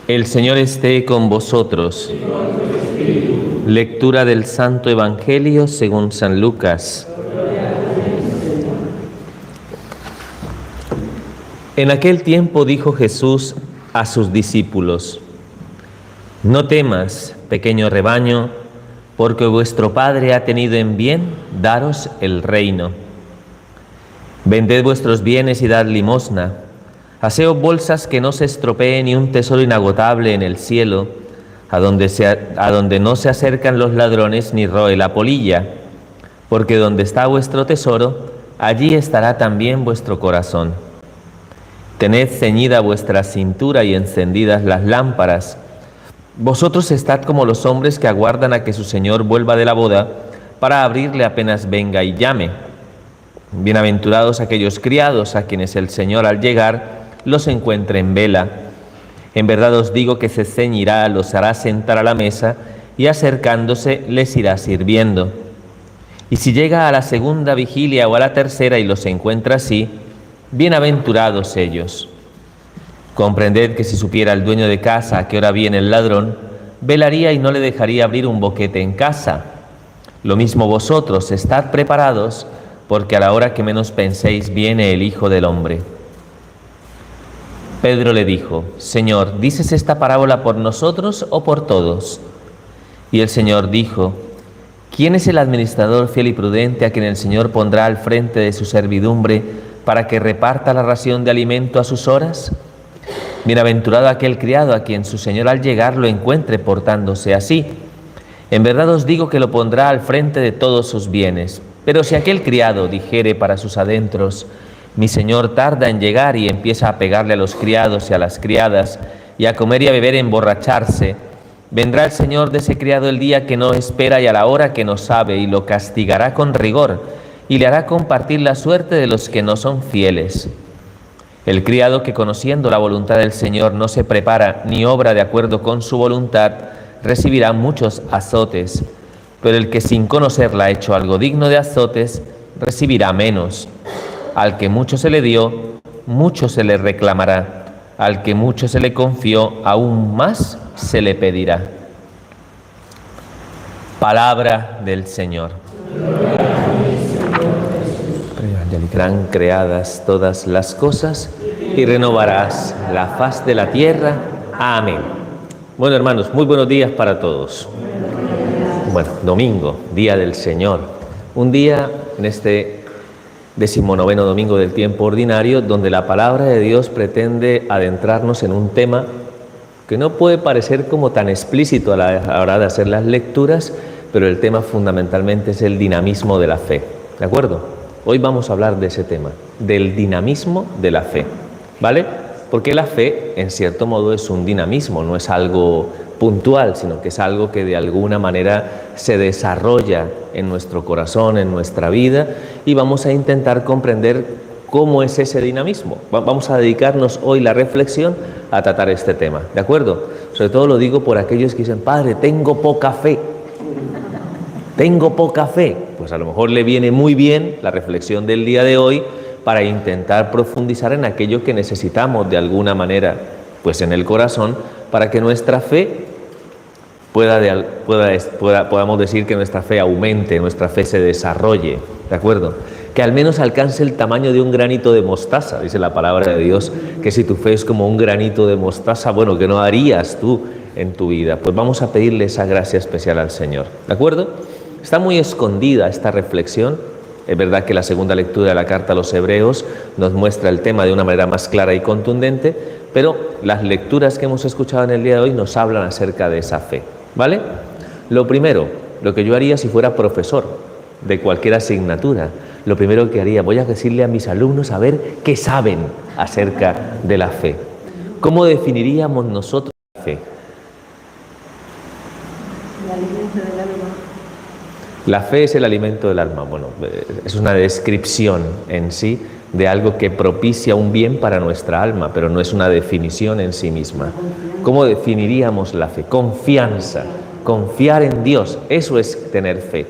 El Señor esté con vosotros. Lectura del Santo Evangelio según San Lucas. En aquel tiempo dijo Jesús a sus discípulos: No temas, pequeño rebaño, porque vuestro Padre ha tenido en bien daros el reino. Vended vuestros bienes y dad limosna. Haceos bolsas que no se estropeen, ni un tesoro inagotable en el cielo, a donde no se acercan los ladrones ni roe la polilla, porque donde está vuestro tesoro, allí estará también vuestro corazón. Tened ceñida vuestra cintura y encendidas las lámparas. Vosotros estad como los hombres que aguardan a que su señor vuelva de la boda, para abrirle apenas venga y llame. Bienaventurados aquellos criados a quienes el Señor al llegar los encuentre en vela. En verdad os digo que se ceñirá, los hará sentar a la mesa y acercándose les irá sirviendo. Y si llega a la segunda vigilia o a la tercera y los encuentra así, bienaventurados ellos. Comprended que si supiera el dueño de casa a qué hora viene el ladrón, velaría y no le dejaría abrir un boquete en casa. Lo mismo vosotros, estad preparados, porque a la hora que menos penséis viene el Hijo del Hombre. Pedro le dijo: Señor, ¿dices esta parábola por nosotros o por todos? Y el Señor dijo: ¿Quién es el administrador fiel y prudente a quien el Señor pondrá al frente de su servidumbre para que reparta la ración de alimento a sus horas? Bienaventurado aquel criado a quien su señor al llegar lo encuentre portándose así. En verdad os digo que lo pondrá al frente de todos sus bienes. Pero si aquel criado dijere para sus adentros: mi señor tarda en llegar, y empieza a pegarle a los criados y a las criadas, y a comer y a beber y emborracharse, vendrá el señor de ese criado el día que no espera y a la hora que no sabe, y lo castigará con rigor, y le hará compartir la suerte de los que no son fieles. El criado que, conociendo la voluntad del Señor, no se prepara ni obra de acuerdo con su voluntad, recibirá muchos azotes, pero el que sin conocerla ha hecho algo digno de azotes, recibirá menos. Al que mucho se le dio, mucho se le reclamará. Al que mucho se le confió, aún más se le pedirá. Palabra del Señor. Serán creadas todas las cosas y renovarás la faz de la tierra. Amén. Bueno, hermanos, muy buenos días para todos. Bueno, domingo, día del Señor. Un día en este 19º domingo del tiempo ordinario, donde la palabra de Dios pretende adentrarnos en un tema que no puede parecer como tan explícito a la hora de hacer las lecturas, pero el tema fundamentalmente es el dinamismo de la fe. ¿De acuerdo? Hoy vamos a hablar de ese tema, del dinamismo de la fe, ¿vale? Porque la fe, en cierto modo, es un dinamismo, no es algo puntual, sino que es algo que de alguna manera se desarrolla en nuestro corazón, en nuestra vida, y vamos a intentar comprender cómo es ese dinamismo. Vamos a dedicarnos hoy la reflexión a tratar este tema, ¿de acuerdo? Sobre todo lo digo por aquellos que dicen: Padre, tengo poca fe. Tengo poca fe. Pues a lo mejor le viene muy bien la reflexión del día de hoy para intentar profundizar en aquello que necesitamos de alguna manera, pues en el corazón, para que nuestra fe podamos decir que nuestra fe aumente, nuestra fe se desarrolle, ¿de acuerdo? Que al menos alcance el tamaño de un granito de mostaza. Dice la palabra de Dios que si tu fe es como un granito de mostaza, bueno, ¿qué no harías tú en tu vida? Pues vamos a pedirle esa gracia especial al Señor, ¿de acuerdo? Está muy escondida esta reflexión. Es verdad que la segunda lectura de la carta a los Hebreos nos muestra el tema de una manera más clara y contundente, pero las lecturas que hemos escuchado en el día de hoy nos hablan acerca de esa fe, ¿vale? Lo primero, lo que yo haría si fuera profesor de cualquier asignatura, lo primero que haría, voy a decirle a mis alumnos a ver qué saben acerca de la fe. ¿Cómo definiríamos nosotros la fe? La fe es el alimento del alma. Bueno, es una descripción en sí de algo que propicia un bien para nuestra alma, pero no es una definición en sí misma. ¿Cómo definiríamos la fe? Confianza, confiar en Dios, eso es tener fe.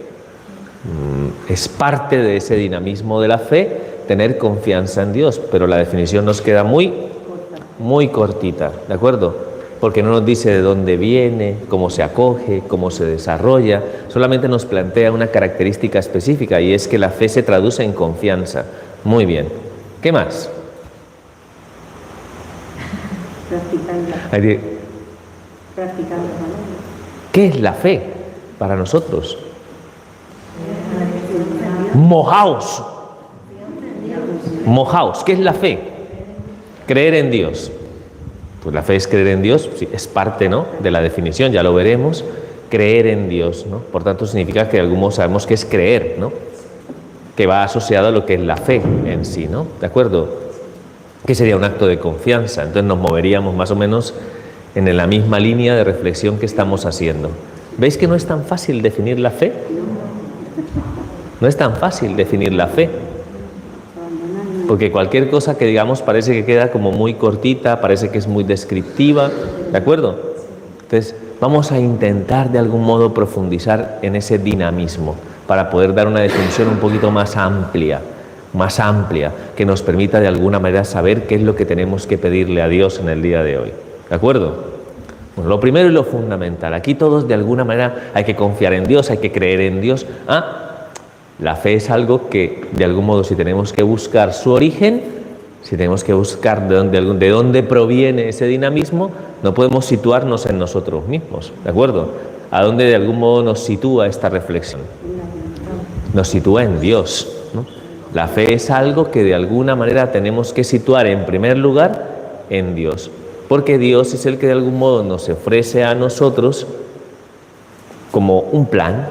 Es parte de ese dinamismo de la fe, tener confianza en Dios, pero la definición nos queda muy cortita, ¿de acuerdo? porque no nos dice de dónde viene, cómo se acoge, cómo se desarrolla, solamente nos plantea una característica específica y es que la fe se traduce en confianza. Muy bien. ¿Qué más? Practicando. ¿Qué es la fe para nosotros? Mojaos. Mojaos. ¿Qué es la fe? Creer en Dios. Pues la fe es creer en Dios, sí, es parte, ¿no?, de la definición, ya lo veremos. Creer en Dios, ¿no? Por tanto, significa que de algún modo sabemos que es creer, ¿no?, que va asociado a lo que es la fe en sí, ¿no? ¿De acuerdo? Que sería un acto de confianza. Entonces nos moveríamos más o menos en la misma línea de reflexión que estamos haciendo. ¿Veis que no es tan fácil definir la fe? No es tan fácil definir la fe. Porque cualquier cosa que digamos parece que queda como muy cortita, parece que es muy descriptiva, ¿de acuerdo? Entonces vamos a intentar de algún modo profundizar en ese dinamismo para poder dar una definición un poquito más amplia, que nos permita de alguna manera saber qué es lo que tenemos que pedirle a Dios en el día de hoy, ¿de acuerdo? Bueno, lo primero y lo fundamental, aquí todos de alguna manera hay que confiar en Dios, hay que creer en Dios. La fe es algo que, de algún modo, si tenemos que buscar su origen, si tenemos que buscar de dónde proviene ese dinamismo, no podemos situarnos en nosotros mismos, ¿de acuerdo? ¿A dónde de algún modo nos sitúa esta reflexión? Nos sitúa en Dios, ¿no? La fe es algo que de alguna manera tenemos que situar en primer lugar en Dios, porque Dios es el que de algún modo nos ofrece a nosotros como un plan,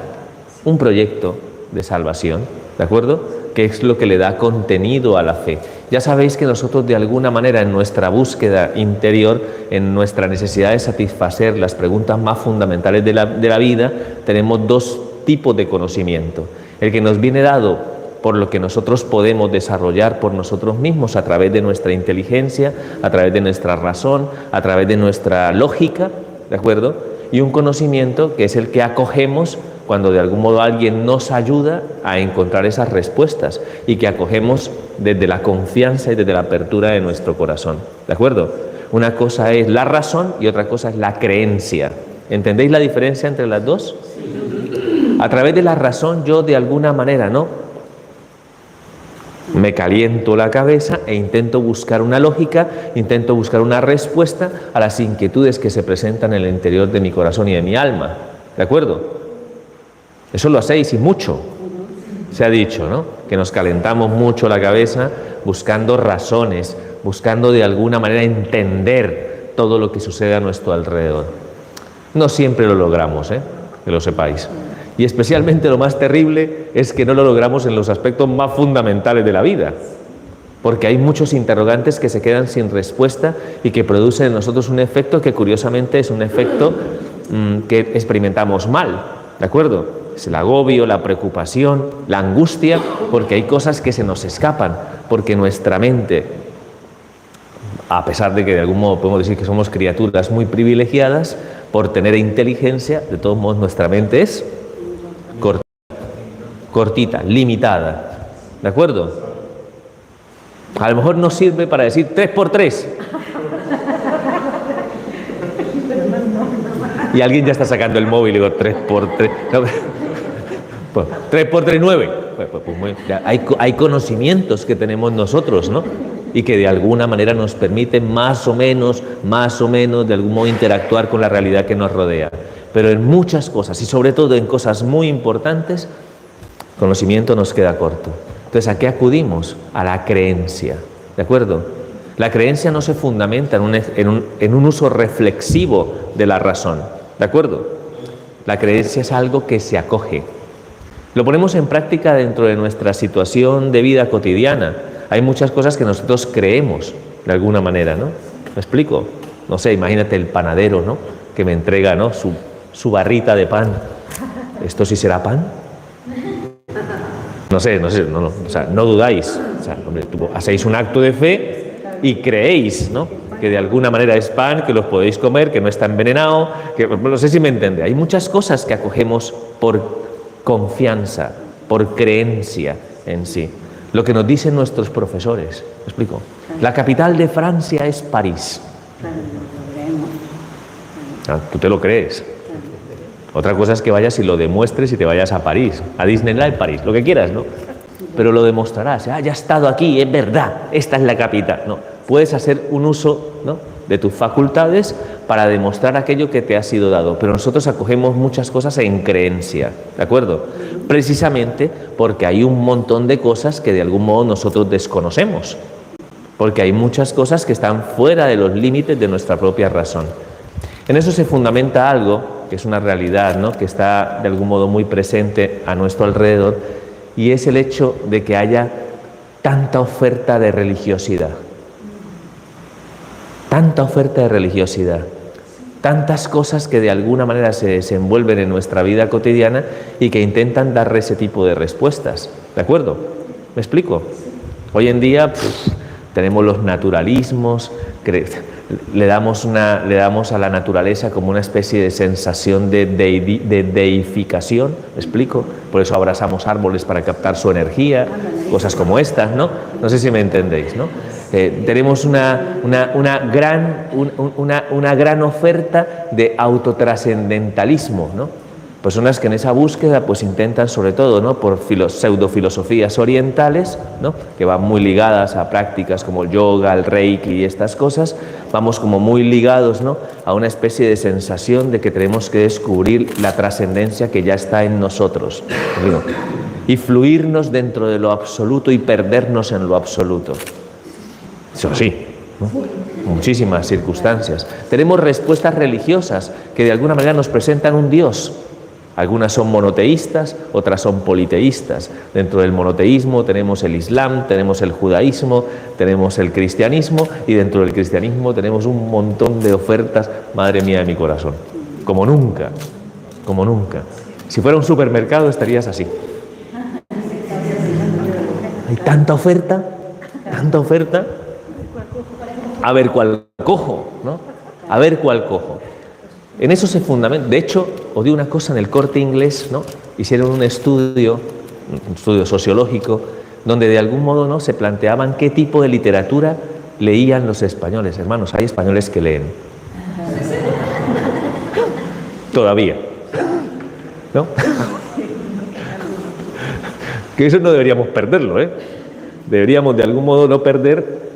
un proyecto de salvación, ¿de acuerdo? Que es lo que le da contenido a la fe. Ya sabéis que nosotros de alguna manera en nuestra búsqueda interior, en nuestra necesidad de satisfacer las preguntas más fundamentales de la vida, tenemos dos tipos de conocimiento. El que nos viene dado por lo que nosotros podemos desarrollar por nosotros mismos a través de nuestra inteligencia, a través de nuestra razón, a través de nuestra lógica, ¿de acuerdo? Y un conocimiento que es el que acogemos cuando de algún modo alguien nos ayuda a encontrar esas respuestas y que acogemos desde la confianza y desde la apertura de nuestro corazón, ¿de acuerdo? Una cosa es la razón y otra cosa es la creencia. ¿Entendéis la diferencia entre las dos? A través de la razón yo de alguna manera, ¿no?, me caliento la cabeza e intento buscar una lógica, intento buscar una respuesta a las inquietudes que se presentan en el interior de mi corazón y de mi alma, ¿de acuerdo? Eso lo hacéis y mucho, se ha dicho, ¿no?, que nos calentamos mucho la cabeza buscando razones, buscando de alguna manera entender todo lo que sucede a nuestro alrededor. No siempre lo logramos, que lo sepáis. Y especialmente lo más terrible es que no lo logramos en los aspectos más fundamentales de la vida, porque hay muchos interrogantes que se quedan sin respuesta y que producen en nosotros un efecto que curiosamente es un efecto que experimentamos mal, ¿de acuerdo? Es el agobio, la preocupación, la angustia, porque hay cosas que se nos escapan, porque nuestra mente, a pesar de que de algún modo podemos decir que somos criaturas muy privilegiadas, por tener inteligencia, de todos modos nuestra mente es cortita, limitada, ¿de acuerdo? A lo mejor nos sirve para decir 3×3. Y alguien ya está sacando el móvil y digo 3×3. No, pues, 3×3, 9. Hay conocimientos que tenemos nosotros, ¿no?, y que de alguna manera nos permiten más o menos, de algún modo interactuar con la realidad que nos rodea. Pero en muchas cosas, y sobre todo en cosas muy importantes, conocimiento nos queda corto. Entonces, ¿a qué acudimos? A la creencia, ¿de acuerdo? La creencia no se fundamenta en un uso reflexivo de la razón, ¿de acuerdo? La creencia es algo que se acoge. Lo ponemos en práctica dentro de nuestra situación de vida cotidiana. Hay muchas cosas que nosotros creemos, de alguna manera, ¿no? ¿Me explico? No sé, imagínate el panadero, ¿no?, que me entrega, ¿no?, su barrita de pan. ¿Esto sí será pan? No sé, o sea, no dudáis. O sea, hombre, hacéis un acto de fe y creéis, ¿no?, que de alguna manera es pan, que los podéis comer, que no está envenenado, que no sé si me entiende. Hay muchas cosas que acogemos por confianza, por creencia en sí. Lo que nos dicen nuestros profesores. ¿Me explico? La capital de Francia es París. Ah, tú te lo crees. Otra cosa es que vayas y lo demuestres y te vayas a París, a Disneyland París, lo que quieras, ¿no? Pero lo demostrarás. Ah, ya he estado aquí, es verdad, esta es la capital. No, puedes hacer un uso, ¿no?, de tus facultades para demostrar aquello que te ha sido dado. Pero nosotros acogemos muchas cosas en creencia, ¿de acuerdo? Precisamente porque hay un montón de cosas que de algún modo nosotros desconocemos. Porque hay muchas cosas que están fuera de los límites de nuestra propia razón. En eso se fundamenta algo que es una realidad, ¿no?, que está de algún modo muy presente a nuestro alrededor, y es el hecho de que haya tanta oferta de religiosidad. Tanta oferta de religiosidad. Tantas cosas que de alguna manera se desenvuelven en nuestra vida cotidiana y que intentan dar ese tipo de respuestas. ¿De acuerdo? ¿Me explico? Hoy en día tenemos los naturalismos, le damos a la naturaleza como una especie de sensación de deificación, ¿me explico? Por eso abrazamos árboles para captar su energía, cosas como estas, ¿no? No sé si me entendéis, ¿no? Tenemos una gran oferta de autotrascendentalismo, ¿no? Personas que en esa búsqueda pues intentan, sobre todo, ¿no?, por pseudofilosofías orientales, ¿no?, que van muy ligadas a prácticas como el yoga, el reiki y estas cosas, vamos como muy ligados, ¿no?, a una especie de sensación de que tenemos que descubrir la trascendencia que ya está en nosotros, ¿no?, y fluirnos dentro de lo absoluto y perdernos en lo absoluto. Eso sí, ¿no?, muchísimas circunstancias. Tenemos respuestas religiosas que de alguna manera nos presentan un Dios. Algunas son monoteístas, otras son politeístas. Dentro del monoteísmo tenemos el Islam, tenemos el judaísmo, tenemos el cristianismo, y dentro del cristianismo tenemos un montón de ofertas, madre mía de mi corazón. Como nunca, como nunca. Si fuera un supermercado estarías así. Hay tanta oferta, a ver cuál cojo, ¿no? A ver cuál cojo. En eso se fundamenta. De hecho, os digo una cosa, en el Corte Inglés, ¿no?, hicieron un estudio sociológico, donde de algún modo, ¿no?, se planteaban qué tipo de literatura leían los españoles. Hermanos, hay españoles que leen. Todavía. ¿No? Que eso no deberíamos perderlo, ¿eh? Deberíamos de algún modo no perder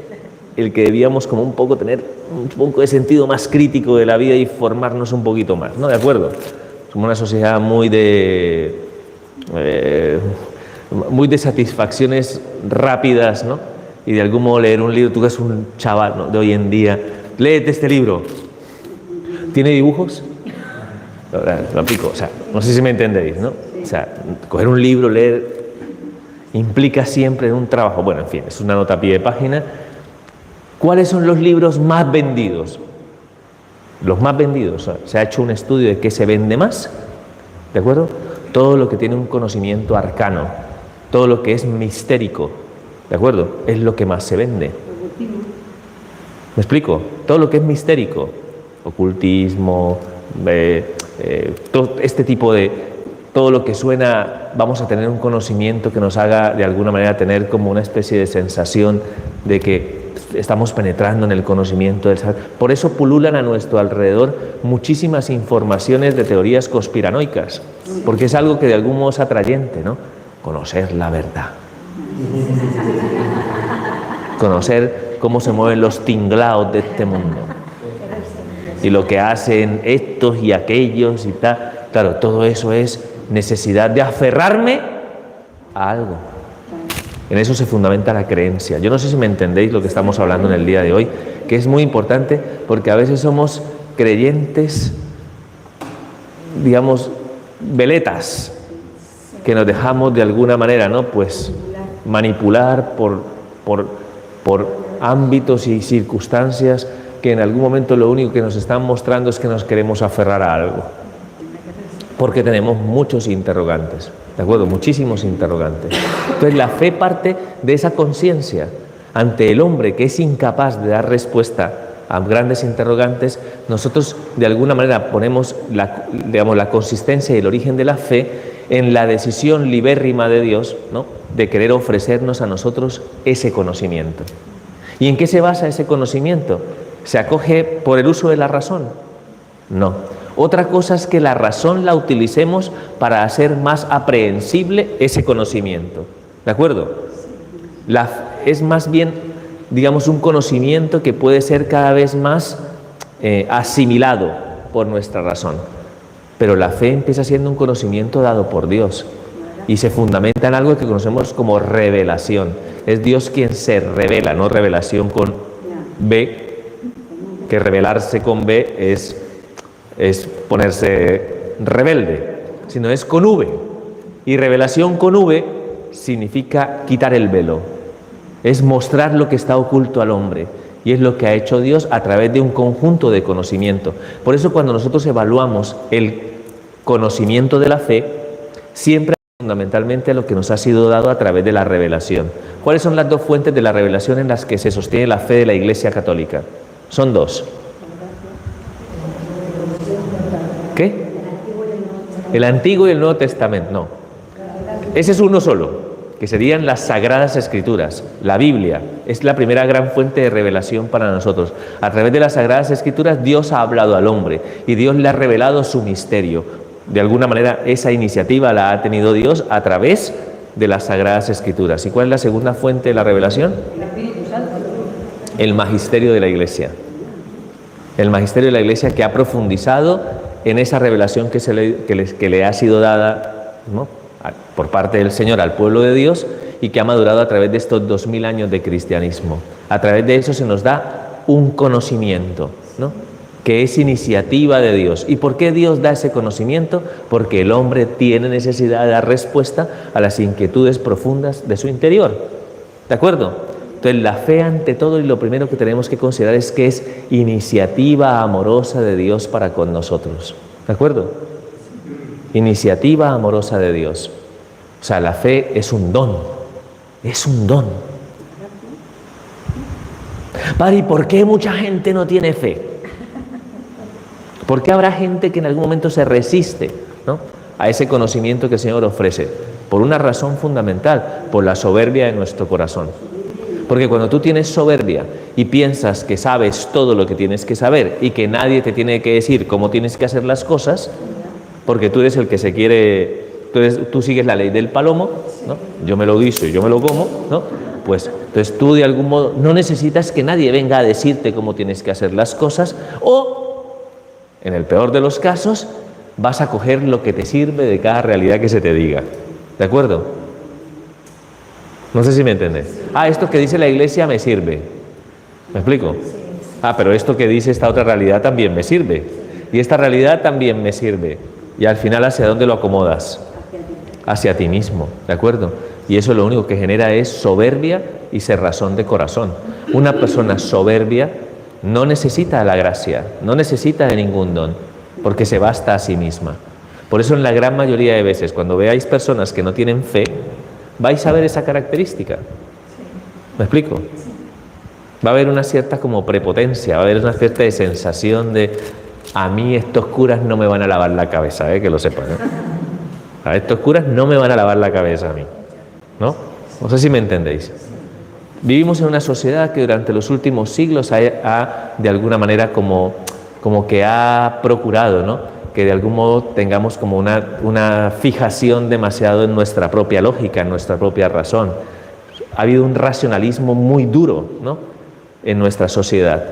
el que debíamos como un poco tener un poco de sentido más crítico de la vida y formarnos un poquito más, ¿no? ¿De acuerdo? Somos una sociedad muy de satisfacciones rápidas, ¿no? Y de algún modo leer un libro, tú que eres un chaval, ¿no?, de hoy en día, léete este libro. ¿Tiene dibujos? Lo aplico, o sea, no sé si me entendéis, ¿no? O sea, coger un libro, leer, implica siempre en un trabajo. Bueno, en fin, es una nota a pie de página. ¿Cuáles son los libros más vendidos? Los más vendidos. O sea, se ha hecho un estudio de qué se vende más, ¿de acuerdo? Todo lo que tiene un conocimiento arcano, todo lo que es mistérico, ¿de acuerdo?, es lo que más se vende. ¿Me explico? Todo lo que es mistérico, ocultismo, todo este tipo de... todo lo que suena, vamos a tener un conocimiento que nos haga de alguna manera tener como una especie de sensación de que estamos penetrando en el conocimiento del saber. Por eso pululan a nuestro alrededor muchísimas informaciones de teorías conspiranoicas, porque es algo que de algún modo es atrayente, ¿no? Conocer la verdad. Conocer cómo se mueven los tinglaos de este mundo. Y lo que hacen estos y aquellos y tal. Claro, todo eso es necesidad de aferrarme a algo. En eso se fundamenta la creencia. Yo no sé si me entendéis lo que estamos hablando en el día de hoy, que es muy importante porque a veces somos creyentes, digamos, veletas, que nos dejamos de alguna manera, ¿no?, pues manipular por ámbitos y circunstancias que en algún momento lo único que nos están mostrando es que nos queremos aferrar a algo. Porque tenemos muchos interrogantes, ¿de acuerdo? Muchísimos interrogantes. Entonces la fe parte de esa conciencia ante el hombre que es incapaz de dar respuesta a grandes interrogantes. Nosotros de alguna manera ponemos la consistencia y el origen de la fe en la decisión libérrima de Dios, ¿no?, de querer ofrecernos a nosotros ese conocimiento. ¿Y en qué se basa ese conocimiento? Se acoge por el uso de la razón. No. Otra cosa es que la razón la utilicemos para hacer más aprehensible ese conocimiento. ¿De acuerdo? Es más bien, digamos, un conocimiento que puede ser cada vez más asimilado por nuestra razón. Pero la fe empieza siendo un conocimiento dado por Dios y se fundamenta en algo que conocemos como revelación. Es Dios quien se revela, no revelación con B, que revelarse con B es ponerse rebelde, sino es con V. Y revelación con V significa quitar el velo, es mostrar lo que está oculto al hombre. Y es lo que ha hecho Dios a través de un conjunto de conocimiento. Por eso cuando nosotros evaluamos el conocimiento de la fe, siempre fundamentalmente lo que nos ha sido dado a través de la revelación. ¿Cuáles son las dos fuentes de la revelación en las que se sostiene la fe de la Iglesia Católica? Son dos. ¿Qué? El Antiguo y el Nuevo Testamento. No. Ese es uno solo, que serían las Sagradas Escrituras. La Biblia es la primera gran fuente de revelación para nosotros. A través de las Sagradas Escrituras Dios ha hablado al hombre y Dios le ha revelado su misterio. De alguna manera esa iniciativa la ha tenido Dios a través de las Sagradas Escrituras. ¿Y cuál es la segunda fuente de la revelación? El magisterio de la Iglesia. El magisterio de la Iglesia que ha profundizado en esa revelación que le ha sido dada, ¿no?, por parte del Señor al pueblo de Dios y que ha madurado a través de estos 2000 años de cristianismo. A través de eso se nos da un conocimiento, ¿no?, que es iniciativa de Dios. ¿Y por qué Dios da ese conocimiento? Porque el hombre tiene necesidad de dar respuesta a las inquietudes profundas de su interior. ¿De acuerdo? Entonces la fe ante todo, y lo primero que tenemos que considerar es que es iniciativa amorosa de Dios para con nosotros. ¿De acuerdo? Iniciativa amorosa de Dios. O sea, la fe es un don. Es un don. Padre, ¿y por qué mucha gente no tiene fe? ¿Por qué habrá gente que en algún momento se resiste, ¿no?, a ese conocimiento que el Señor ofrece? Por una razón fundamental, por la soberbia de nuestro corazón. Porque cuando tú tienes soberbia y piensas que sabes todo lo que tienes que saber y que nadie te tiene que decir cómo tienes que hacer las cosas, porque tú eres el que se quiere, tú sigues la ley del palomo, ¿no? Yo me lo guiso y yo me lo como, ¿no? Pues entonces tú de algún modo no necesitas que nadie venga a decirte cómo tienes que hacer las cosas, o en el peor de los casos vas a coger lo que te sirve de cada realidad que se te diga. ¿De acuerdo? No sé si me entiendes. Esto que dice la Iglesia me sirve. ¿Me explico? Pero esto que dice esta otra realidad también me sirve. Y esta realidad también me sirve. Y al final, ¿hacia dónde lo acomodas? Hacia ti mismo. ¿De acuerdo? Y eso lo único que genera es soberbia y cerrazón de corazón. Una persona soberbia no necesita la gracia, no necesita de ningún don, porque se basta a sí misma. Por eso en la gran mayoría de veces, cuando veáis personas que no tienen fe, vais a ver esa característica. ¿Me explico? Va a haber una cierta como prepotencia, va a haber una cierta sensación de a mí estos curas no me van a lavar la cabeza, que lo sepan, ¿no? A estos curas no me van a lavar la cabeza a mí, ¿no? No sé si me entendéis. Vivimos en una sociedad que durante los últimos siglos ha de alguna manera como que ha procurado, ¿no?, que de algún modo tengamos como una fijación demasiado en nuestra propia lógica, en nuestra propia razón. Ha habido un racionalismo muy duro, ¿no?, en nuestra sociedad.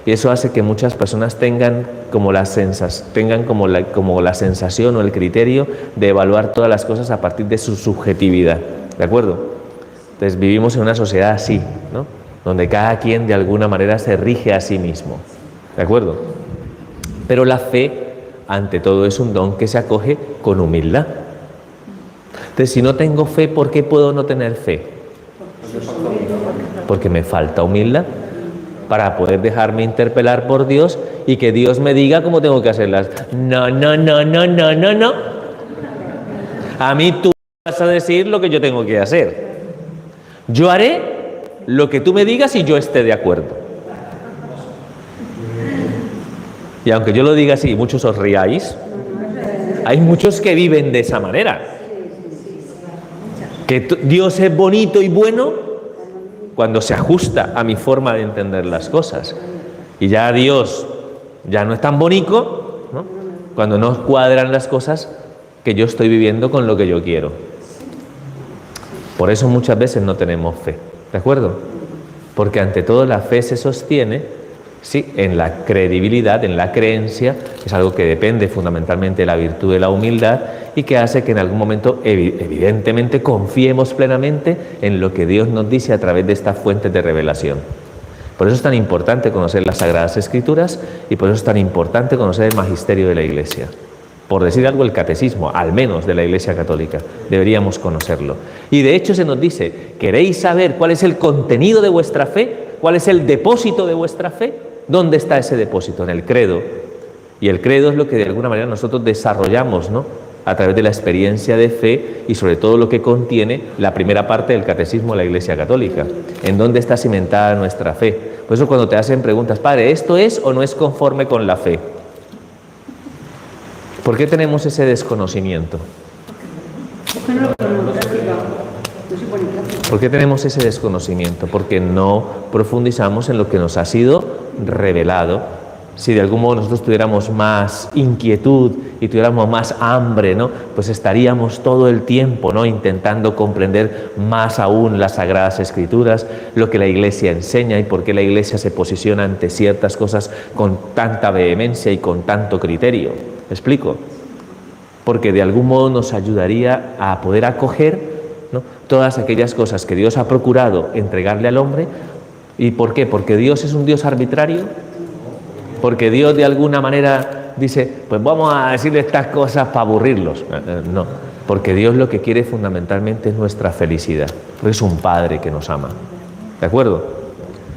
Y eso hace que muchas personas tengan como la sensación o el criterio de evaluar todas las cosas a partir de su subjetividad. ¿De acuerdo? Entonces vivimos en una sociedad así, ¿no?, donde cada quien de alguna manera se rige a sí mismo. ¿De acuerdo? Pero la fe, ante todo, es un don que se acoge con humildad. Entonces, si no tengo fe, ¿por qué puedo no tener fe? Porque me falta humildad para poder dejarme interpelar por Dios y que Dios me diga cómo tengo que hacerlas. No. A mí tú vas a decir lo que yo tengo que hacer. Yo haré lo que tú me digas y yo esté de acuerdo. Y aunque yo lo diga así, muchos os riáis, hay muchos que viven de esa manera. Que Dios es bonito y bueno cuando se ajusta a mi forma de entender las cosas. Y ya Dios ya no es tan bonito cuando no cuadran las cosas que yo estoy viviendo con lo que yo quiero. Por eso muchas veces no tenemos fe, ¿de acuerdo? Porque ante todo la fe se sostiene, sí, en la credibilidad, en la creencia, es algo que depende fundamentalmente de la virtud de la humildad y que hace que en algún momento evidentemente confiemos plenamente en lo que Dios nos dice a través de estas fuentes de revelación. Por eso es tan importante conocer las Sagradas Escrituras y por eso es tan importante conocer el magisterio de la Iglesia. Por decir algo, el catecismo, al menos de la Iglesia Católica, deberíamos conocerlo. Y de hecho se nos dice, ¿queréis saber cuál es el contenido de vuestra fe? ¿Cuál es el depósito de vuestra fe? ¿Dónde está ese depósito? En el credo. Y el credo es lo que de alguna manera nosotros desarrollamos, ¿no?, a través de la experiencia de fe y sobre todo lo que contiene la primera parte del catecismo de la Iglesia Católica. ¿En dónde está cimentada nuestra fe? Por eso cuando te hacen preguntas, padre, ¿esto es o no es conforme con la fe? ¿Por qué tenemos ese desconocimiento? ¿Por qué tenemos ese desconocimiento? Porque no profundizamos en lo que nos ha sido revelado. Si de algún modo nosotros tuviéramos más inquietud y tuviéramos más hambre, ¿no?, pues estaríamos todo el tiempo, ¿no?, intentando comprender más aún las Sagradas Escrituras, lo que la Iglesia enseña y por qué la Iglesia se posiciona ante ciertas cosas con tanta vehemencia y con tanto criterio. ¿Me explico? Porque de algún modo nos ayudaría a poder acoger, ¿no?, todas aquellas cosas que Dios ha procurado entregarle al hombre. ¿Y por qué? ¿Porque Dios es un Dios arbitrario? ¿Porque Dios de alguna manera dice, pues vamos a decirle estas cosas para aburrirlos? No, porque Dios lo que quiere fundamentalmente es nuestra felicidad, porque es un Padre que nos ama, ¿de acuerdo?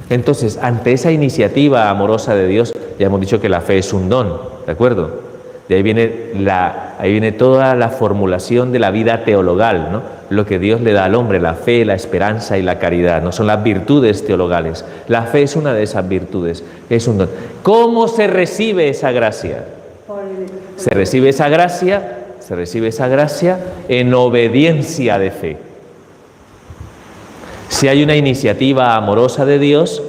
Entonces, ante esa iniciativa amorosa de Dios, ya hemos dicho que la fe es un don, ¿de acuerdo? De ahí viene toda la formulación de la vida teologal, ¿no?, lo que Dios le da al hombre, la fe, la esperanza y la caridad, no son las virtudes teologales. La fe es una de esas virtudes, es un don. ¿Cómo se recibe esa gracia? Se recibe esa gracia en obediencia de fe. Si hay una iniciativa amorosa de Dios,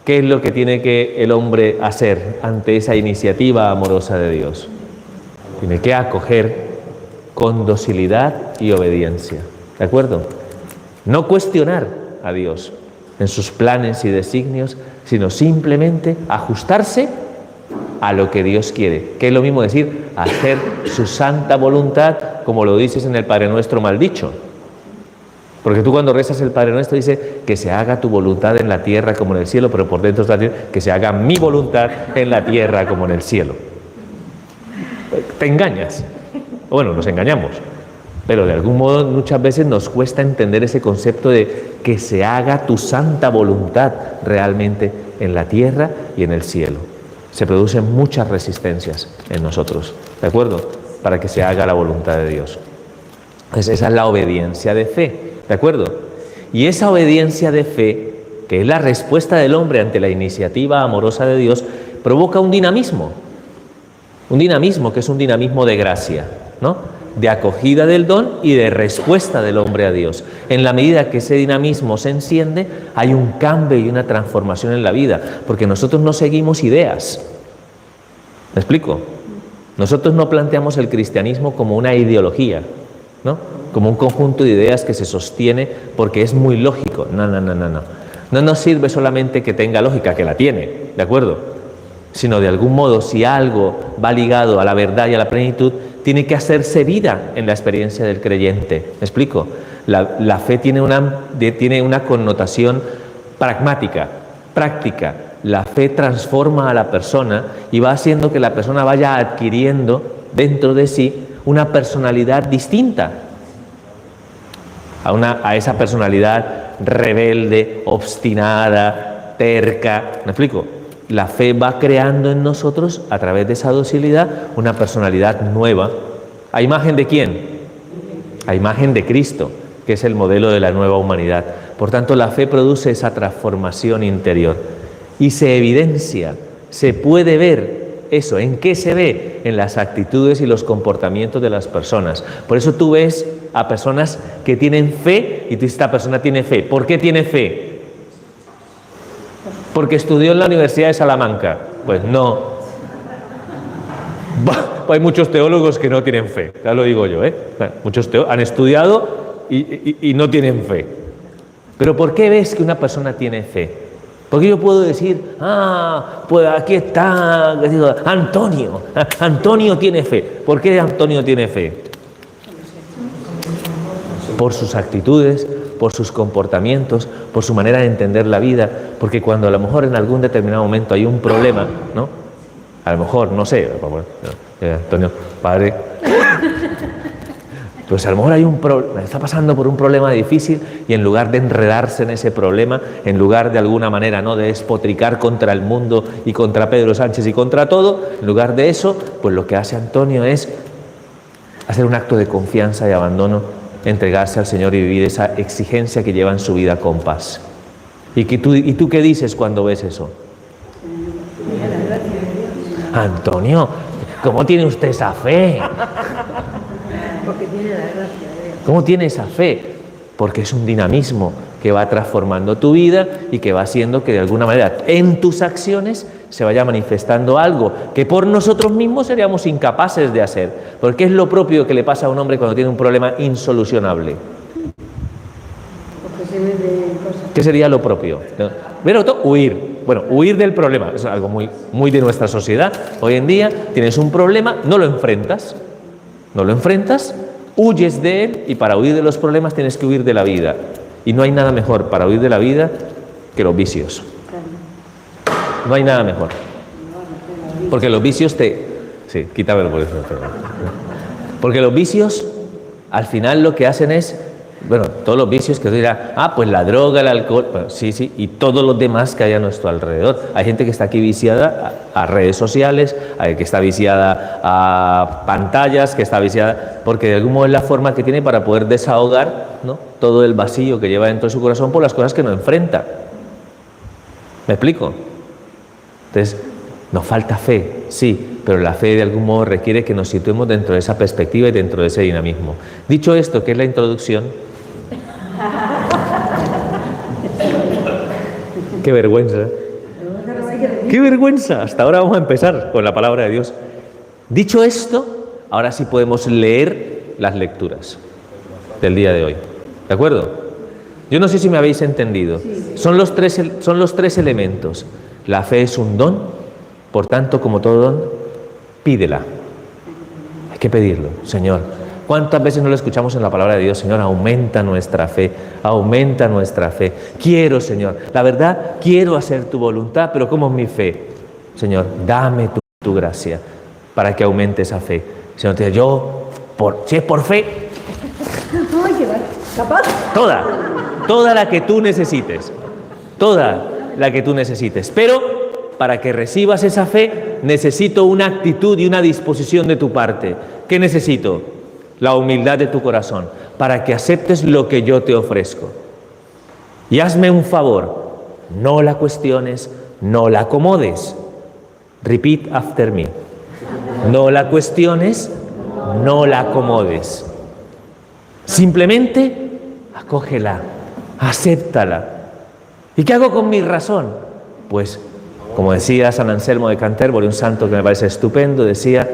¿qué es lo que tiene que el hombre hacer ante esa iniciativa amorosa de Dios? Tiene que acoger con docilidad y obediencia, ¿de acuerdo? No cuestionar a Dios en sus planes y designios, sino simplemente ajustarse a lo que Dios quiere, que es lo mismo decir, hacer su santa voluntad, como lo dices en el Padre Nuestro mal dicho. Porque tú cuando rezas el Padre Nuestro dice que se haga tu voluntad en la tierra como en el cielo, pero por dentro está que se haga mi voluntad en la tierra como en el cielo. Te engañas. Bueno, nos engañamos, pero de algún modo muchas veces nos cuesta entender ese concepto de que se haga tu santa voluntad realmente en la tierra y en el cielo. Se producen muchas resistencias en nosotros, ¿de acuerdo?, para que se haga la voluntad de Dios. Pues esa es la obediencia de fe, ¿de acuerdo? Y esa obediencia de fe, que es la respuesta del hombre ante la iniciativa amorosa de Dios, provoca un dinamismo que es un dinamismo de gracia, ¿no?, de acogida del don y de respuesta del hombre a Dios. En la medida que ese dinamismo se enciende, hay un cambio y una transformación en la vida, porque nosotros no seguimos ideas. ¿Me explico? Nosotros no planteamos el cristianismo como una ideología, ¿no?, como un conjunto de ideas que se sostiene porque es muy lógico. No. No nos sirve solamente que tenga lógica, que la tiene, ¿de acuerdo?, sino de algún modo, si algo va ligado a la verdad y a la plenitud, tiene que hacerse vida en la experiencia del creyente. ¿Me explico? La fe tiene una connotación pragmática, práctica. La fe transforma a la persona y va haciendo que la persona vaya adquiriendo dentro de sí una personalidad distinta a esa personalidad rebelde, obstinada, terca. ¿Me explico? La fe va creando en nosotros, a través de esa docilidad, una personalidad nueva. ¿A imagen de quién? A imagen de Cristo, que es el modelo de la nueva humanidad. Por tanto, la fe produce esa transformación interior y se evidencia, se puede ver eso. ¿En qué se ve? En las actitudes y los comportamientos de las personas. Por eso tú ves a personas que tienen fe y tú dices, esta persona tiene fe. ¿Por qué tiene fe? ¿Porque estudió en la Universidad de Salamanca? Pues no. Hay muchos teólogos que no tienen fe, ya lo digo yo, ¿eh? Muchos teólogos han estudiado y no tienen fe. Pero ¿por qué ves que una persona tiene fe? Porque yo puedo decir, pues aquí está, digo, Antonio. Antonio tiene fe. ¿Por qué Antonio tiene fe? Por sus actitudes, por sus comportamientos, por su manera de entender la vida. Porque cuando a lo mejor en algún determinado momento hay un problema, ¿no? A lo mejor, no sé, Antonio, padre, pues a lo mejor hay está pasando por un problema difícil y en lugar de enredarse en ese problema, en lugar de alguna manera, ¿no?, de despotricar contra el mundo y contra Pedro Sánchez y contra todo, en lugar de eso, pues lo que hace Antonio es hacer un acto de confianza y abandono, entregarse al Señor y vivir esa exigencia que lleva en su vida con paz. ¿Y tú qué dices cuando ves eso? Antonio, ¿cómo tiene usted esa fe? Porque tiene la gracia de Dios. ¿Cómo tiene esa fe? Porque es un dinamismo que va transformando tu vida y que va haciendo que de alguna manera en tus acciones se vaya manifestando algo que por nosotros mismos seríamos incapaces de hacer. Porque es lo propio que le pasa a un hombre cuando tiene un problema insolucionable. Porque se ve de cosas. ¿Qué sería lo propio? Primero todo, huir. Bueno, huir del problema. Es algo muy de nuestra sociedad. Hoy en día tienes un problema, no lo enfrentas. No lo enfrentas, huyes de él y para huir de los problemas tienes que huir de la vida. Y no hay nada mejor para huir de la vida que los vicios. No hay nada mejor. Porque los vicios Sí, quítamelo por eso. Porque los vicios al final lo que hacen es... Bueno, todos los vicios que tú dirás, pues la droga, el alcohol, bueno, sí, y todos los demás que hay a nuestro alrededor. Hay gente que está aquí viciada a redes sociales, hay que está viciada a pantallas, que está viciada, porque de algún modo es la forma que tiene para poder desahogar, ¿no?, todo el vacío que lleva dentro de su corazón por las cosas que no enfrenta. ¿Me explico? Entonces, nos falta fe, sí, pero la fe de algún modo requiere que nos situemos dentro de esa perspectiva y dentro de ese dinamismo. Dicho esto, que es la introducción... ¡Qué vergüenza! ¡Qué vergüenza! Hasta ahora vamos a empezar con la palabra de Dios. Dicho esto, ahora sí podemos leer las lecturas del día de hoy. ¿De acuerdo? Yo no sé si me habéis entendido. Son los tres elementos. La fe es un don, por tanto, como todo don, pídela. Hay que pedirlo, Señor. ¿Cuántas veces no lo escuchamos en la palabra de Dios? Señor, aumenta nuestra fe, aumenta nuestra fe. Quiero, Señor, la verdad, quiero hacer tu voluntad, pero ¿cómo es mi fe? Señor, dame tu gracia para que aumente esa fe. Señor, te digo, si es por fe, Ay, qué va. ¿Capaz? toda la que tú necesites, toda la que tú necesites. Pero para que recibas esa fe, necesito una actitud y una disposición de tu parte. ¿Qué necesito? La humildad de tu corazón, para que aceptes lo que yo te ofrezco. Y hazme un favor, no la cuestiones, no la acomodes. Repeat after me. No la cuestiones, no la acomodes. Simplemente acógela, acéptala. ¿Y qué hago con mi razón? Pues, como decía San Anselmo de Canterbury, un santo que me parece estupendo, decía: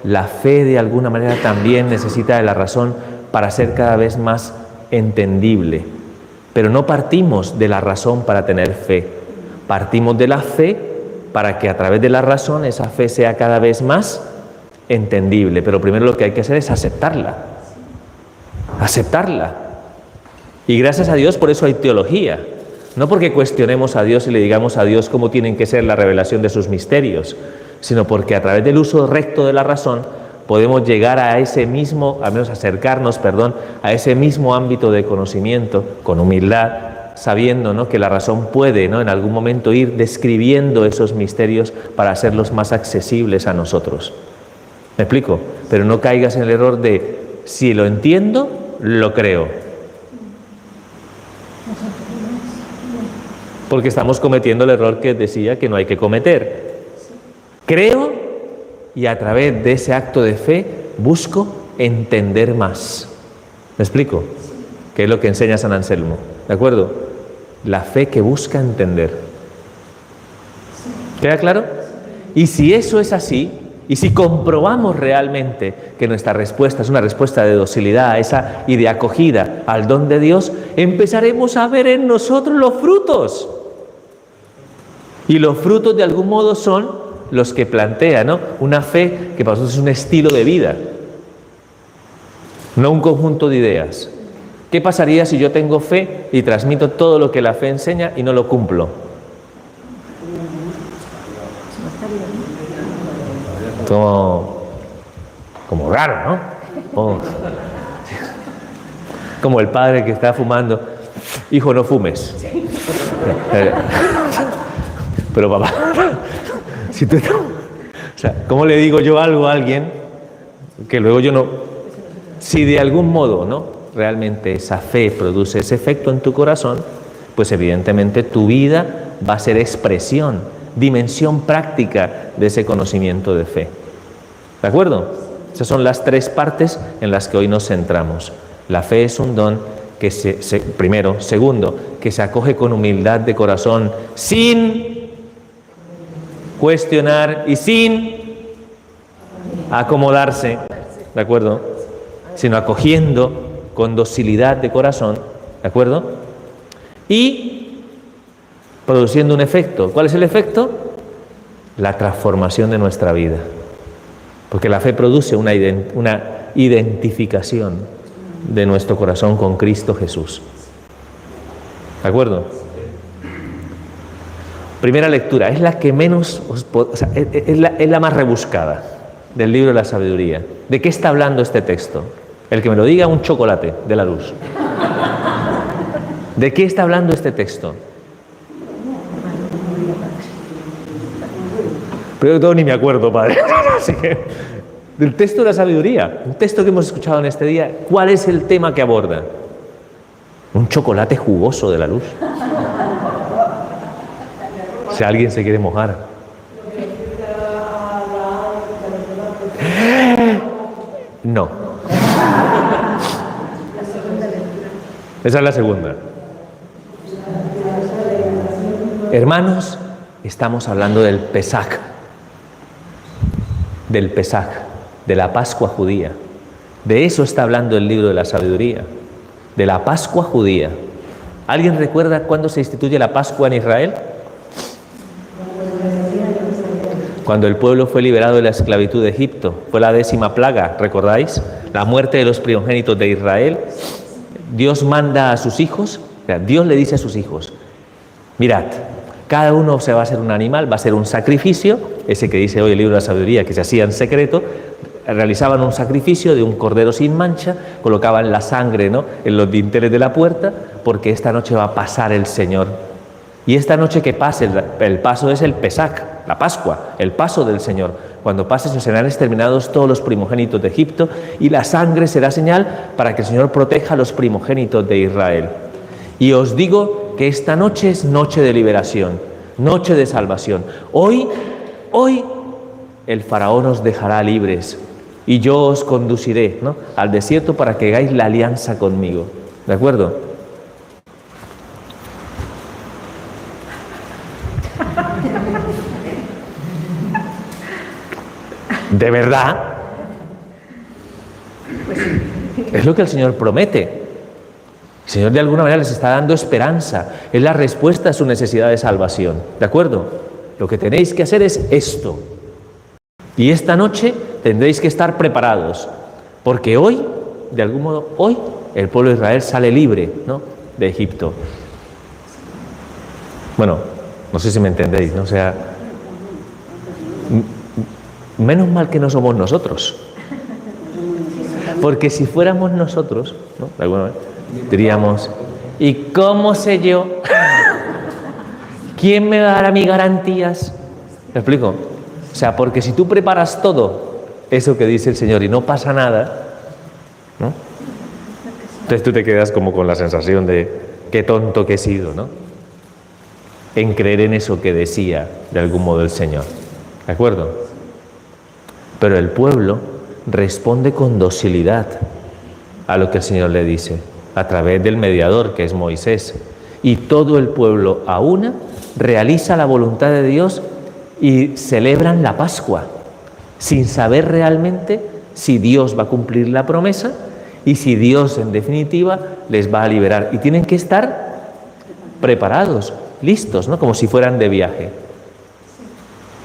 la fe de alguna manera también necesita de la razón para ser cada vez más entendible. Pero no partimos de la razón para tener fe. Partimos de la fe para que a través de la razón esa fe sea cada vez más entendible. Pero primero lo que hay que hacer es aceptarla. Aceptarla. Y gracias a Dios por eso hay teología. No porque cuestionemos a Dios y le digamos a Dios cómo tienen que ser la revelación de sus misterios, sino porque a través del uso recto de la razón podemos llegar a ese mismo, al menos acercarnos, a ese mismo ámbito de conocimiento con humildad, sabiendo, ¿no?, que la razón puede, ¿no?, en algún momento ir describiendo esos misterios para hacerlos más accesibles a nosotros. ¿Me explico? Pero no caigas en el error de, si lo entiendo, lo creo. Porque estamos cometiendo el error que decía que no hay que cometer. Creo y a través de ese acto de fe busco entender más. ¿Me explico? Que es lo que enseña San Anselmo. ¿De acuerdo? La fe que busca entender. ¿Queda claro? Y si eso es así, Y si comprobamos realmente que nuestra respuesta es una respuesta de docilidad y de acogida al don de Dios, empezaremos a ver en nosotros los frutos. Y los frutos de algún modo son los que plantea, ¿no? Una fe que para nosotros es un estilo de vida, no un conjunto de ideas. ¿Qué pasaría si yo tengo fe y transmito todo lo que la fe enseña y no lo cumplo? Como raro, ¿no? Como el padre que está fumando. Hijo, no fumes. Pero papá, si tú, o sea, ¿cómo le digo yo algo a alguien que luego yo no? Si de algún modo, ¿no?, realmente esa fe produce ese efecto en tu corazón, pues evidentemente tu vida va a ser expresión, dimensión práctica de ese conocimiento de fe. ¿De acuerdo? Esas son las tres partes en las que hoy nos centramos. La fe es un don que primero, segundo, que se acoge con humildad de corazón, sin cuestionar y sin acomodarse, ¿de acuerdo? Sino acogiendo con docilidad de corazón, ¿de acuerdo? Y produciendo un efecto. ¿Cuál es el efecto? La transformación de nuestra vida. Porque la fe produce una identificación de nuestro corazón con Cristo Jesús. ¿De acuerdo? Primera lectura, es la que menos, es la más rebuscada del libro de la sabiduría. ¿De qué está hablando este texto? El que me lo diga, un chocolate de la luz. ¿De qué está hablando este texto? Pero de todo ni me acuerdo, padre. Así que, del texto de la sabiduría, un texto que hemos escuchado en este día, ¿cuál es el tema que aborda? Un chocolate jugoso de la luz. Si alguien se quiere mojar. No. Esa es la segunda. Hermanos, estamos hablando del Pesaj, de la Pascua judía. De eso está hablando el libro de la sabiduría, de la Pascua judía. ¿Alguien recuerda cuándo se instituye la Pascua en Israel? Cuando el pueblo fue liberado de la esclavitud de Egipto. Fue la 10ª plaga, ¿recordáis? La muerte de los primogénitos de Israel. Dios manda a sus hijos, Dios le dice a sus hijos, mirad, cada uno se va a hacer un animal, va a ser un sacrificio, ese que dice hoy el libro de la sabiduría, que se hacía en secreto, realizaban un sacrificio de un cordero sin mancha, colocaban la sangre, ¿no?, en los dinteles de la puerta, porque esta noche va a pasar el Señor. Y esta noche que pase, el paso es el Pesaj, la Pascua, el paso del Señor. Cuando pase se serán exterminados todos los primogénitos de Egipto y la sangre será señal para que el Señor proteja a los primogénitos de Israel. Y os digo que esta noche es noche de liberación, noche de salvación. Hoy el faraón os dejará libres y yo os conduciré, ¿no?, al desierto para que hagáis la alianza conmigo. ¿De acuerdo? ¿De verdad? Es lo que el Señor promete. El Señor de alguna manera les está dando esperanza. Es la respuesta a su necesidad de salvación. ¿De acuerdo? Lo que tenéis que hacer es esto. Y esta noche tendréis que estar preparados. Porque hoy, de algún modo, hoy el pueblo de Israel sale libre, ¿no?, de Egipto. Bueno, no sé si me entendéis, ¿no? O sea, menos mal que no somos nosotros. Porque si fuéramos nosotros, ¿no?, de alguna manera, diríamos, ¿y cómo sé yo? ¿Quién me dará mis garantías? ¿Me explico? O sea, porque si tú preparas todo eso que dice el Señor y no pasa nada, ¿no?, entonces tú te quedas como con la sensación de qué tonto que he sido, ¿no?, en creer en eso que decía de algún modo el Señor. ¿De acuerdo? Pero el pueblo responde con docilidad a lo que el Señor le dice, a través del mediador que es Moisés. Y todo el pueblo a una realiza la voluntad de Dios y celebran la Pascua. sin saber realmente si Dios va a cumplir la promesa y si Dios, en definitiva, les va a liberar. Y tienen que estar preparados, listos, ¿no? Como si fueran de viaje.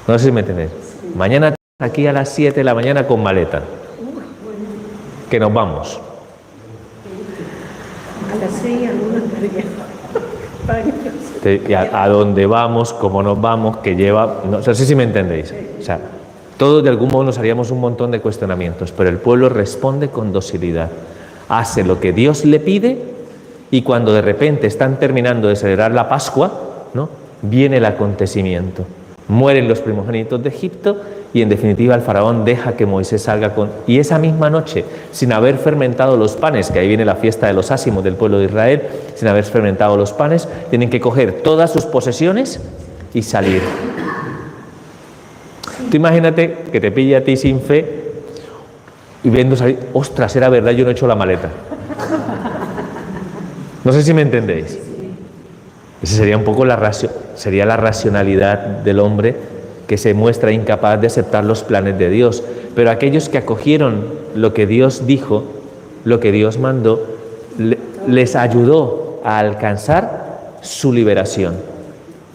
No sé si me entendéis. Mañana aquí a las 7 de la mañana con maleta. Que nos vamos. A las 6 algunos A dónde vamos, cómo nos vamos, qué lleva... No sé si me entendéis. O sea, todos de algún modo nos haríamos un montón de cuestionamientos, pero el pueblo responde con docilidad. Hace lo que Dios le pide y cuando de repente están terminando de celebrar la Pascua, ¿no?, viene el acontecimiento. Mueren los primogénitos de Egipto y en definitiva el faraón deja que Moisés salga con... Y esa misma noche, sin haber fermentado los panes, que ahí viene la fiesta de los ázimos del pueblo de Israel, sin haber fermentado los panes, tienen que coger todas sus posesiones y salir. Tú imagínate que te pille a ti sin fe y viendo salir, ostras, era verdad, yo no he hecho la maleta. No sé si me entendéis. Esa sería un poco la racionalidad del hombre que se muestra incapaz de aceptar los planes de Dios. Pero aquellos que acogieron lo que Dios dijo, lo que Dios mandó, les ayudó a alcanzar su liberación.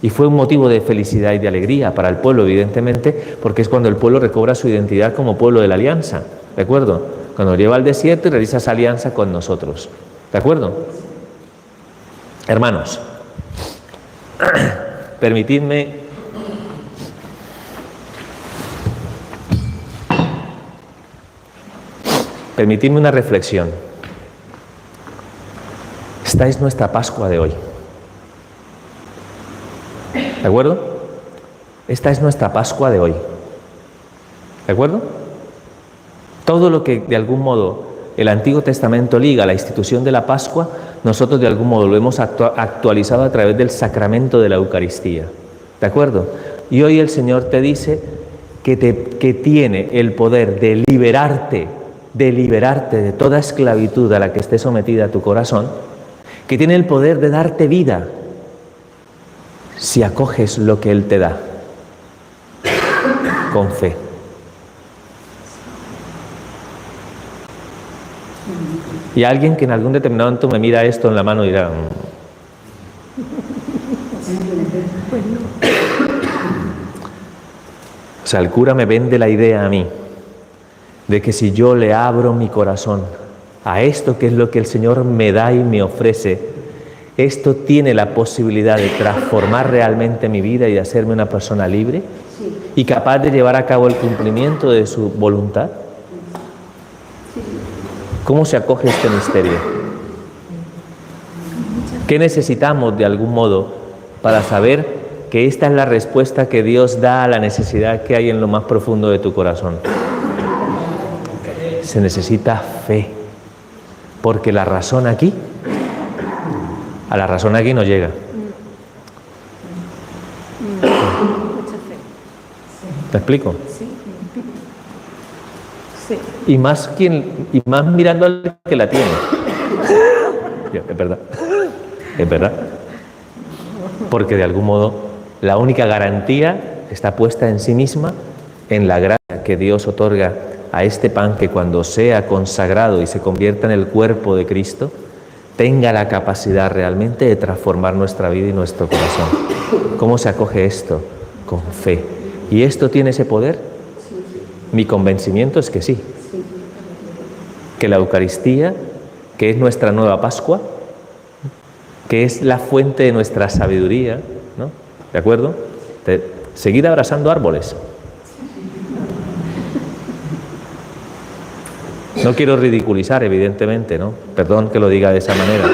Y fue un motivo de felicidad y de alegría para el pueblo, evidentemente, porque es cuando el pueblo recobra su identidad como pueblo de la alianza. ¿De acuerdo? Cuando lleva al desierto y realiza esa alianza con nosotros. ¿De acuerdo? Hermanos, permitidme una reflexión. Esta es nuestra Pascua de hoy. ¿De acuerdo? Esta es nuestra Pascua de hoy. ¿De acuerdo? Todo lo que de algún modo el Antiguo Testamento liga a la institución de la Pascua, nosotros de algún modo lo hemos actualizado a través del sacramento de la Eucaristía. ¿De acuerdo? Y hoy el Señor te dice que tiene el poder de liberarte de toda esclavitud a la que esté sometida tu corazón, que tiene el poder de darte vida si acoges lo que Él te da con fe. Y alguien que en algún determinado momento me mira esto en la mano y dirá... O sea, el cura me vende la idea a mí de que si yo le abro mi corazón a esto que es lo que el Señor me da y me ofrece, esto tiene la posibilidad de transformar realmente mi vida y de hacerme una persona libre y capaz de llevar a cabo el cumplimiento de su voluntad. ¿Cómo se acoge este misterio? ¿Qué necesitamos de algún modo para saber que esta es la respuesta que Dios da a la necesidad que hay en lo más profundo de tu corazón? Se necesita fe, porque la razón aquí, a la razón aquí no llega. ¿Me explico? Sí. Y más mirando al que la tiene. Es verdad. Porque de algún modo la única garantía está puesta en sí misma en la gracia que Dios otorga a este pan que cuando sea consagrado y se convierta en el cuerpo de Cristo, tenga la capacidad realmente de transformar nuestra vida y nuestro corazón. ¿Cómo se acoge esto? Con fe. ¿Y esto tiene ese poder? Mi convencimiento es que sí. Que la Eucaristía, que es nuestra nueva Pascua, que es la fuente de nuestra sabiduría, ¿no? ¿De acuerdo? Seguir abrazando árboles. No quiero ridiculizar, evidentemente, ¿no? Perdón que lo diga de esa manera.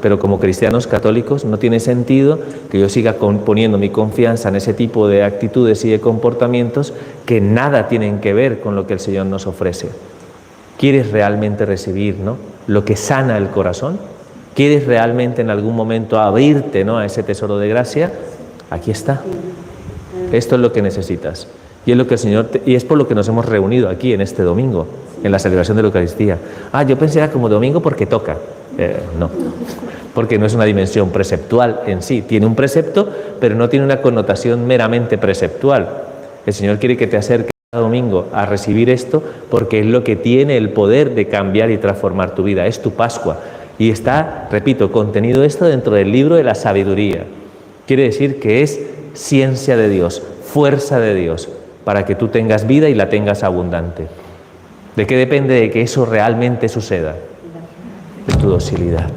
Pero como cristianos católicos no tiene sentido que yo siga poniendo mi confianza en ese tipo de actitudes y de comportamientos que nada tienen que ver con lo que el Señor nos ofrece. ¿Quieres realmente recibir, ¿no?, lo que sana el corazón? ¿Quieres realmente en algún momento abrirte, ¿no?, a ese tesoro de gracia? Aquí está. Esto es lo que necesitas. Y es lo que el Señor y es por lo que nos hemos reunido aquí en este domingo, en la celebración de la Eucaristía. Yo pensé que era como domingo porque toca. No, porque no es una dimensión preceptual en sí. Tiene un precepto, pero no tiene una connotación meramente preceptual. El Señor quiere que te acerques domingo a recibir esto, porque es lo que tiene el poder de cambiar y transformar tu vida. Es tu Pascua. Y está, repito, contenido esto dentro del libro de la sabiduría. Quiere decir que es ciencia de Dios, fuerza de Dios, para que tú tengas vida y la tengas abundante. ¿De qué depende de que eso realmente suceda? De tu docilidad,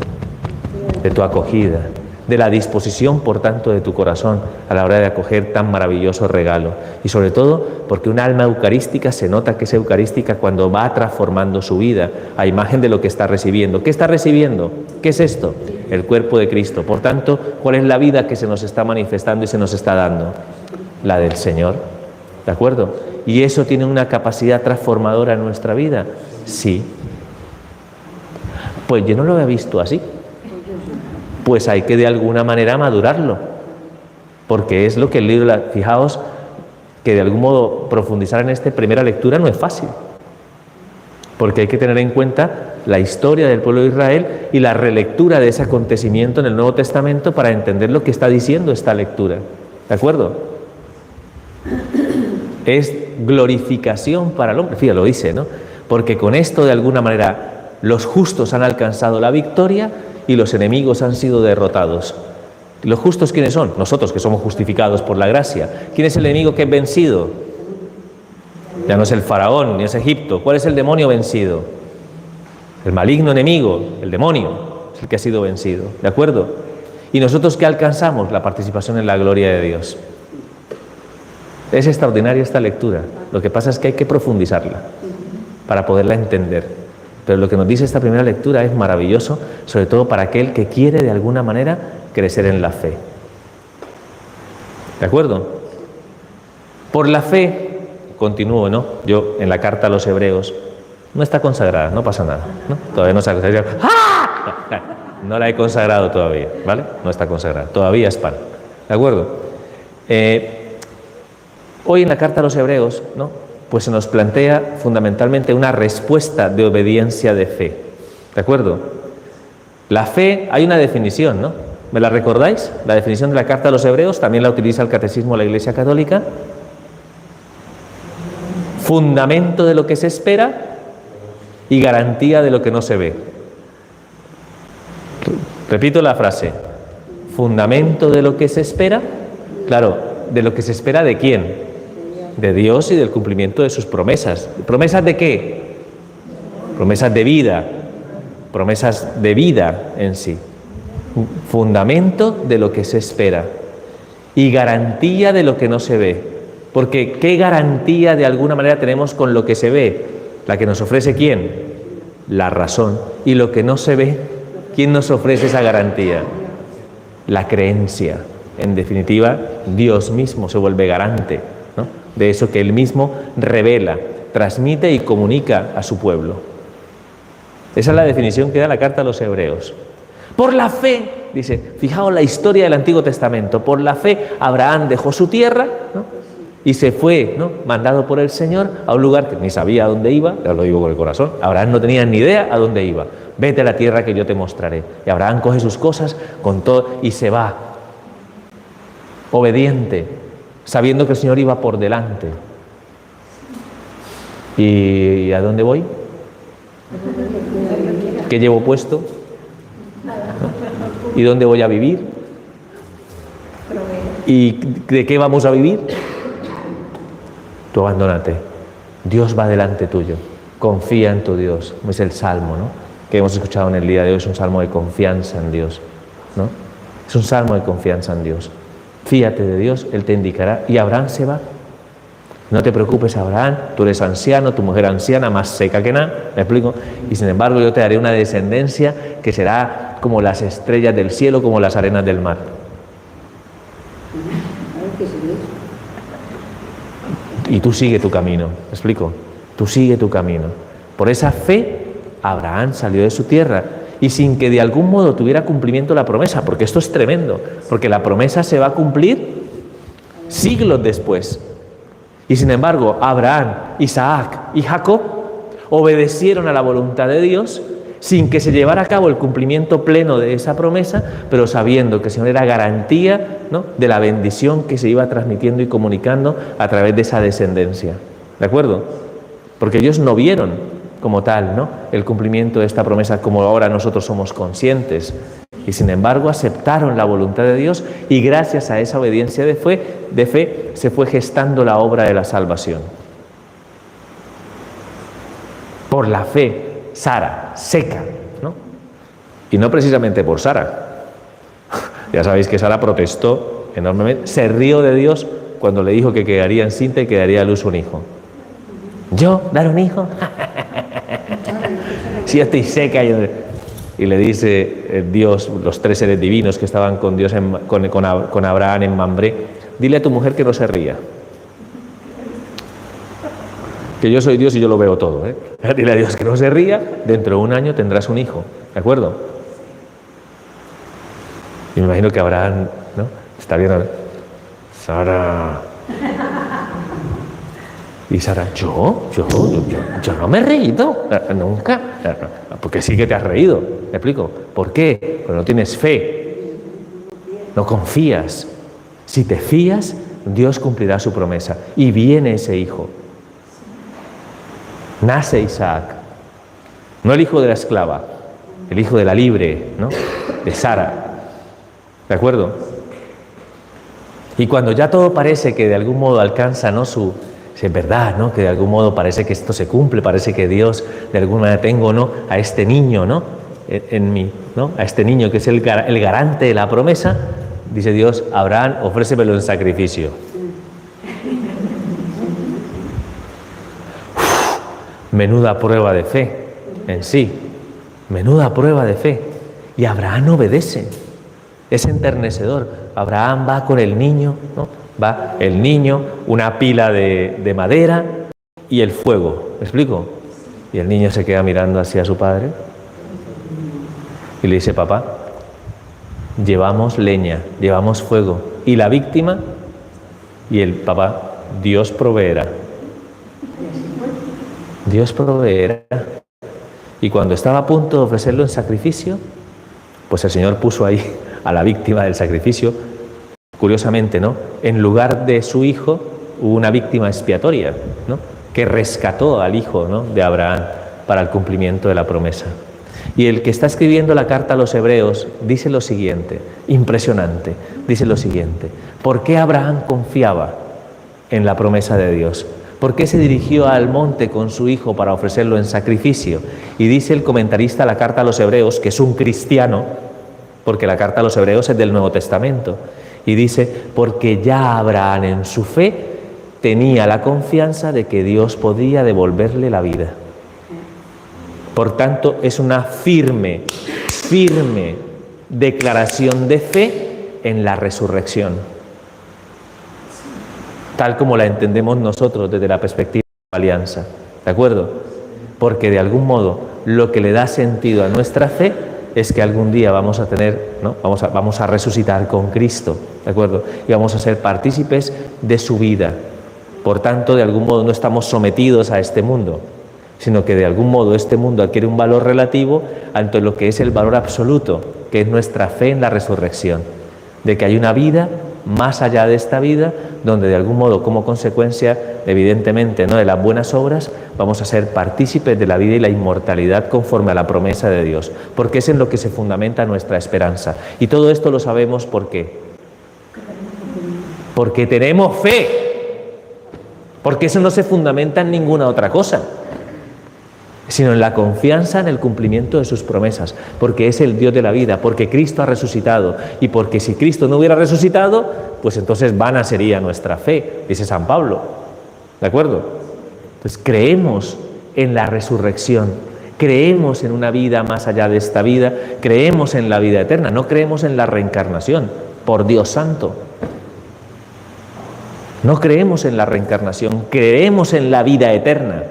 de tu acogida, de la disposición, por tanto, de tu corazón a la hora de acoger tan maravilloso regalo. Y sobre todo, porque un alma eucarística se nota que es eucarística cuando va transformando su vida a imagen de lo que está recibiendo. ¿Qué está recibiendo? ¿Qué es esto? El cuerpo de Cristo. Por tanto, ¿cuál es la vida que se nos está manifestando y se nos está dando? La del Señor. ¿De acuerdo? ¿Y eso tiene una capacidad transformadora en nuestra vida? Sí. Pues yo no lo había visto así. Pues hay que de alguna manera madurarlo, porque es lo que el libro, fijaos que de algún modo profundizar en esta primera lectura no es fácil, porque hay que tener en cuenta la historia del pueblo de Israel y la relectura de ese acontecimiento en el Nuevo Testamento para entender lo que está diciendo esta lectura, ¿de acuerdo? Es glorificación para el hombre, fíjate, lo dice, ¿no? Porque con esto de alguna manera los justos han alcanzado la victoria y los enemigos han sido derrotados. ¿Los justos quiénes son? Nosotros, que somos justificados por la gracia. ¿Quién es el enemigo que es vencido? Ya no es el faraón, ni es Egipto. ¿Cuál es el demonio vencido? El maligno enemigo, el demonio, es el que ha sido vencido. ¿De acuerdo? ¿Y nosotros qué alcanzamos? La participación en la gloria de Dios. Es extraordinaria esta lectura. Lo que pasa es que hay que profundizarla para poderla entender. Pero lo que nos dice esta primera lectura es maravilloso, sobre todo para aquel que quiere de alguna manera crecer en la fe. ¿De acuerdo? Por la fe, continúo, ¿no? Yo en la carta a los Hebreos, no está consagrada, no pasa nada, ¿no? Todavía no está consagrada. ¡Ah! No la he consagrado todavía, ¿vale? No está consagrada, todavía es pan. ¿De acuerdo? Hoy en la carta a los Hebreos, ¿no? Pues se nos plantea fundamentalmente una respuesta de obediencia de fe. ¿De acuerdo? La fe, hay una definición, ¿no? ¿Me la recordáis? La definición de la carta a los Hebreos, también la utiliza el Catecismo de la Iglesia Católica. Fundamento de lo que se espera y garantía de lo que no se ve. Repito la frase. Fundamento de lo que se espera. Claro, ¿de lo que se espera de quién? De Dios y del cumplimiento de sus promesas. ¿Promesas de qué? Promesas de vida. Promesas de vida en sí. Fundamento de lo que se espera. Y garantía de lo que no se ve. Porque ¿qué garantía de alguna manera tenemos con lo que se ve? La que nos ofrece ¿quién? La razón. Y lo que no se ve, ¿quién nos ofrece esa garantía? La creencia. En definitiva, Dios mismo se vuelve garante, ¿no? De eso que Él mismo revela, transmite y comunica a su pueblo. Esa es la definición que da la carta a los Hebreos. Por la fe, dice, fijaos la historia del Antiguo Testamento, por la fe Abraham dejó su tierra, ¿no? Y se fue, ¿no? Mandado por el Señor a un lugar que ni sabía a dónde iba, ya lo digo con el corazón, Abraham no tenía ni idea a dónde iba. Vete a la tierra que yo te mostraré. Y Abraham coge sus cosas con todo y se va, obediente, sabiendo que el Señor iba por delante. ¿Y a dónde voy? ¿Qué llevo puesto? ¿No? ¿Y dónde voy a vivir? ¿Y de qué vamos a vivir? Tú abandónate. Dios va delante tuyo. Confía en tu Dios. Es el salmo, ¿no? Que hemos escuchado en el día de hoy. Es un salmo de confianza en Dios, ¿no? Es un salmo de confianza en Dios. Fíate de Dios, Él te indicará. Y Abraham se va. No te preocupes, Abraham, tú eres anciano, tu mujer anciana, más seca que nada, ¿me explico? Y sin embargo yo te daré una descendencia que será como las estrellas del cielo, como las arenas del mar. Y tú sigue tu camino, ¿me explico? Tú sigue tu camino. Por esa fe, Abraham salió de su tierra y sin que de algún modo tuviera cumplimiento la promesa, porque esto es tremendo, porque la promesa se va a cumplir siglos después. Y sin embargo, Abraham, Isaac y Jacob obedecieron a la voluntad de Dios sin que se llevara a cabo el cumplimiento pleno de esa promesa, pero sabiendo que el Señor era garantía, ¿no?, de la bendición que se iba transmitiendo y comunicando a través de esa descendencia. ¿De acuerdo? Porque ellos no vieron como tal, ¿no?, el cumplimiento de esta promesa como ahora nosotros somos conscientes. Y sin embargo aceptaron la voluntad de Dios y gracias a esa obediencia de fe se fue gestando la obra de la salvación. Por la fe, Sara, seca, ¿no? Y no precisamente por Sara. Ya sabéis que Sara protestó enormemente, se rió de Dios cuando le dijo que quedaría encinta y que daría a luz un hijo. ¿Yo? ¿Dar un hijo? Si yo estoy seca. Y le dice Dios, los tres seres divinos que estaban con Dios, con Abraham en Mambré, dile a tu mujer que no se ría. Que yo soy Dios y yo lo veo todo, ¿eh? Dile a Dios que no se ría, dentro de un año tendrás un hijo, ¿de acuerdo? Y me imagino que Abraham, ¿no?, está viendo, Sara. Y Sara, yo no me he reído, nunca, porque sí que te has reído, ¿me explico? ¿Por qué? Porque no tienes fe, no confías. Si te fías, Dios cumplirá su promesa y viene ese hijo. Nace Isaac, no el hijo de la esclava, el hijo de la libre, ¿no?, de Sara, ¿de acuerdo? Y cuando ya todo parece que de algún modo alcanza, ¿no?, si es verdad, ¿no?, que de algún modo parece que esto se cumple, parece que Dios de alguna manera tengo, ¿no?, a este niño, ¿no?, en mí, ¿no?, a este niño que es el garante de la promesa, dice Dios, Abraham, ofrécemelo en sacrificio. Menuda prueba de fe en sí, menuda prueba de fe. Y Abraham obedece, es enternecedor. Abraham va con el niño, ¿no?, va el niño, una pila de madera y el fuego, ¿me explico? Y el niño se queda mirando hacia su padre y le dice, papá, llevamos leña, llevamos fuego, y la víctima, y el papá, Dios proveerá. Dios proveerá. Y cuando estaba a punto de ofrecerlo en sacrificio, pues el Señor puso ahí a la víctima del sacrificio. Curiosamente, ¿no?, en lugar de su hijo hubo una víctima expiatoria, ¿no?, que rescató al hijo, ¿no?, de Abraham para el cumplimiento de la promesa. Y el que está escribiendo la carta a los hebreos dice lo siguiente, impresionante, dice lo siguiente: ¿por qué Abraham confiaba en la promesa de Dios? ¿Por qué se dirigió al monte con su hijo para ofrecerlo en sacrificio? Y dice el comentarista a la carta a los hebreos, que es un cristiano, porque la carta a los hebreos es del Nuevo Testamento, y dice, porque ya Abraham en su fe tenía la confianza de que Dios podía devolverle la vida. Por tanto, es una firme declaración de fe en la resurrección, tal como la entendemos nosotros desde la perspectiva de la alianza, ¿de acuerdo? Porque de algún modo lo que le da sentido a nuestra fe es que algún día vamos a tener, ¿no?, vamos a resucitar con Cristo, ¿de acuerdo? Y vamos a ser partícipes de su vida. Por tanto, de algún modo no estamos sometidos a este mundo, sino que de algún modo este mundo adquiere un valor relativo ante lo que es el valor absoluto, que es nuestra fe en la resurrección, de que hay una vida más allá de esta vida, donde de algún modo, como consecuencia, evidentemente, ¿no?, de las buenas obras, vamos a ser partícipes de la vida y la inmortalidad conforme a la promesa de Dios, porque es en lo que se fundamenta nuestra esperanza. Y todo esto lo sabemos ¿por qué? Porque tenemos fe, porque eso no se fundamenta en ninguna otra cosa, sino en la confianza en el cumplimiento de sus promesas, porque es el Dios de la vida, porque Cristo ha resucitado, y porque si Cristo no hubiera resucitado, pues entonces vana sería nuestra fe, dice San Pablo, ¿de acuerdo? Pues creemos en la resurrección, creemos en una vida más allá de esta vida, creemos en la vida eterna, no creemos en la reencarnación, por Dios santo. No creemos en la reencarnación, creemos en la vida eterna.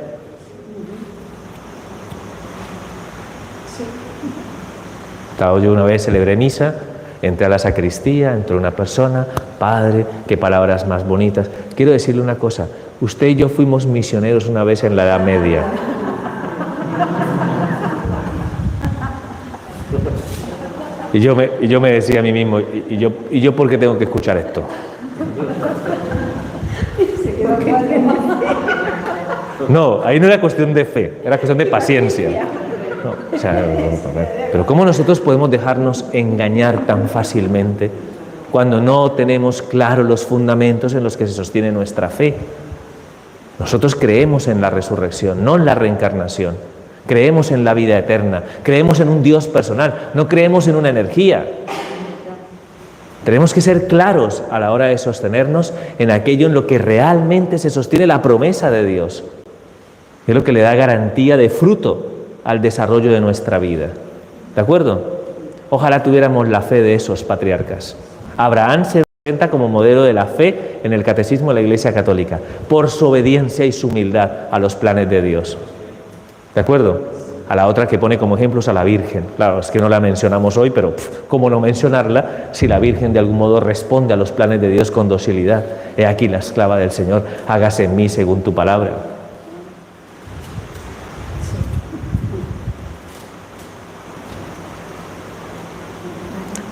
Yo una vez celebré misa, entré a la sacristía, entró una persona, padre, qué palabras más bonitas. Quiero decirle una cosa, usted y yo fuimos misioneros una vez en la Edad Media. Y yo me decía a mí mismo, ¿y yo por qué tengo que escuchar esto? No, ahí no era cuestión de fe, era cuestión de paciencia. No, o sea, pero ¿cómo nosotros podemos dejarnos engañar tan fácilmente cuando no tenemos claros los fundamentos en los que se sostiene nuestra fe? Nosotros creemos en la resurrección, no en la reencarnación. Creemos en la vida eterna, creemos en un Dios personal, no creemos en una energía. Tenemos que ser claros a la hora de sostenernos en aquello en lo que realmente se sostiene la promesa de Dios. Es lo que le da garantía de fruto al desarrollo de nuestra vida. ¿De acuerdo? Ojalá tuviéramos la fe de esos patriarcas. Abraham se presenta como modelo de la fe en el Catecismo de la Iglesia Católica, por su obediencia y su humildad a los planes de Dios. ¿De acuerdo? A la otra que pone como ejemplos a la Virgen. Claro, es que no la mencionamos hoy, pero ¿cómo no mencionarla si la Virgen de algún modo responde a los planes de Dios con docilidad? He aquí la esclava del Señor, hágase en mí según tu palabra.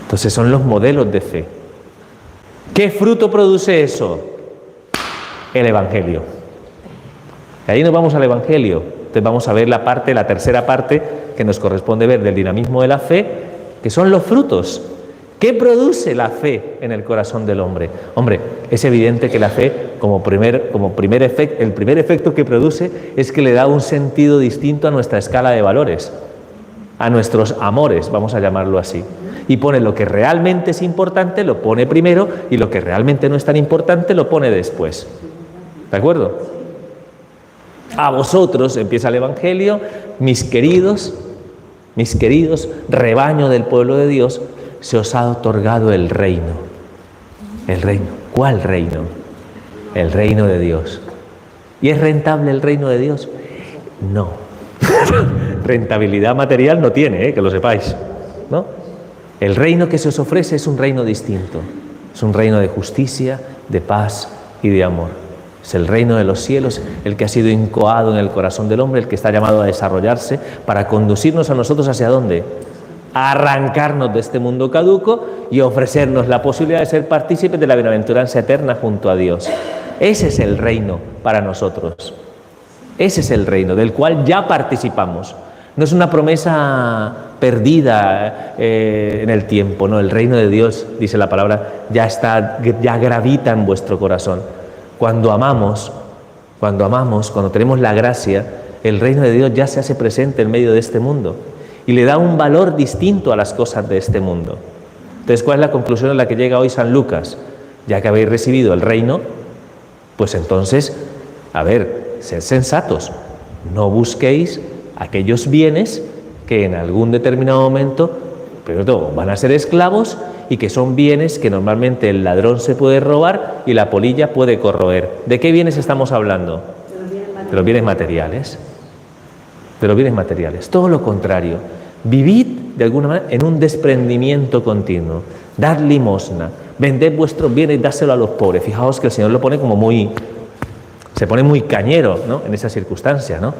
Entonces son los modelos de fe. ¿Qué fruto produce eso? El Evangelio. Y ahí nos vamos al Evangelio. Entonces vamos a ver la tercera parte que nos corresponde ver del dinamismo de la fe, que son los frutos. ¿Qué produce la fe en el corazón del hombre? Hombre, es evidente que la fe, el primer efecto que produce es que le da un sentido distinto a nuestra escala de valores, a nuestros amores, vamos a llamarlo así. Y pone lo que realmente es importante, lo pone primero, y lo que realmente no es tan importante, lo pone después. ¿De acuerdo? A vosotros, empieza el Evangelio, mis queridos, rebaño del pueblo de Dios, se os ha otorgado el reino. El reino. ¿Cuál reino? El reino de Dios. ¿Y es rentable el reino de Dios? No. Rentabilidad material no tiene, que lo sepáis, ¿no? El reino que se os ofrece es un reino distinto. Es un reino de justicia, de paz y de amor. Es el reino de los cielos, el que ha sido incoado en el corazón del hombre, el que está llamado a desarrollarse para conducirnos a nosotros ¿hacia dónde? A arrancarnos de este mundo caduco y ofrecernos la posibilidad de ser partícipes de la bienaventuranza eterna junto a Dios. Ese es el reino para nosotros. Ese es el reino del cual ya participamos. No es una promesa perdida en el tiempo, no. El reino de Dios, dice la palabra, ya gravita en vuestro corazón. Cuando amamos, cuando tenemos la gracia, el reino de Dios ya se hace presente en medio de este mundo y le da un valor distinto a las cosas de este mundo. Entonces, ¿cuál es la conclusión a la que llega hoy San Lucas? Ya que habéis recibido el reino, pues entonces, sed sensatos, no busquéis aquellos bienes que en algún determinado momento, pero todo, van a ser esclavos y que son bienes que normalmente el ladrón se puede robar y la polilla puede corroer. ¿De qué bienes estamos hablando? De los bienes materiales. De los bienes materiales. Todo lo contrario. Vivid de alguna manera en un desprendimiento continuo. Dad limosna. Vended vuestros bienes y dáselo a los pobres. Fijaos que el Señor lo pone se pone muy cañero, ¿no? En esa circunstancia, ¿no?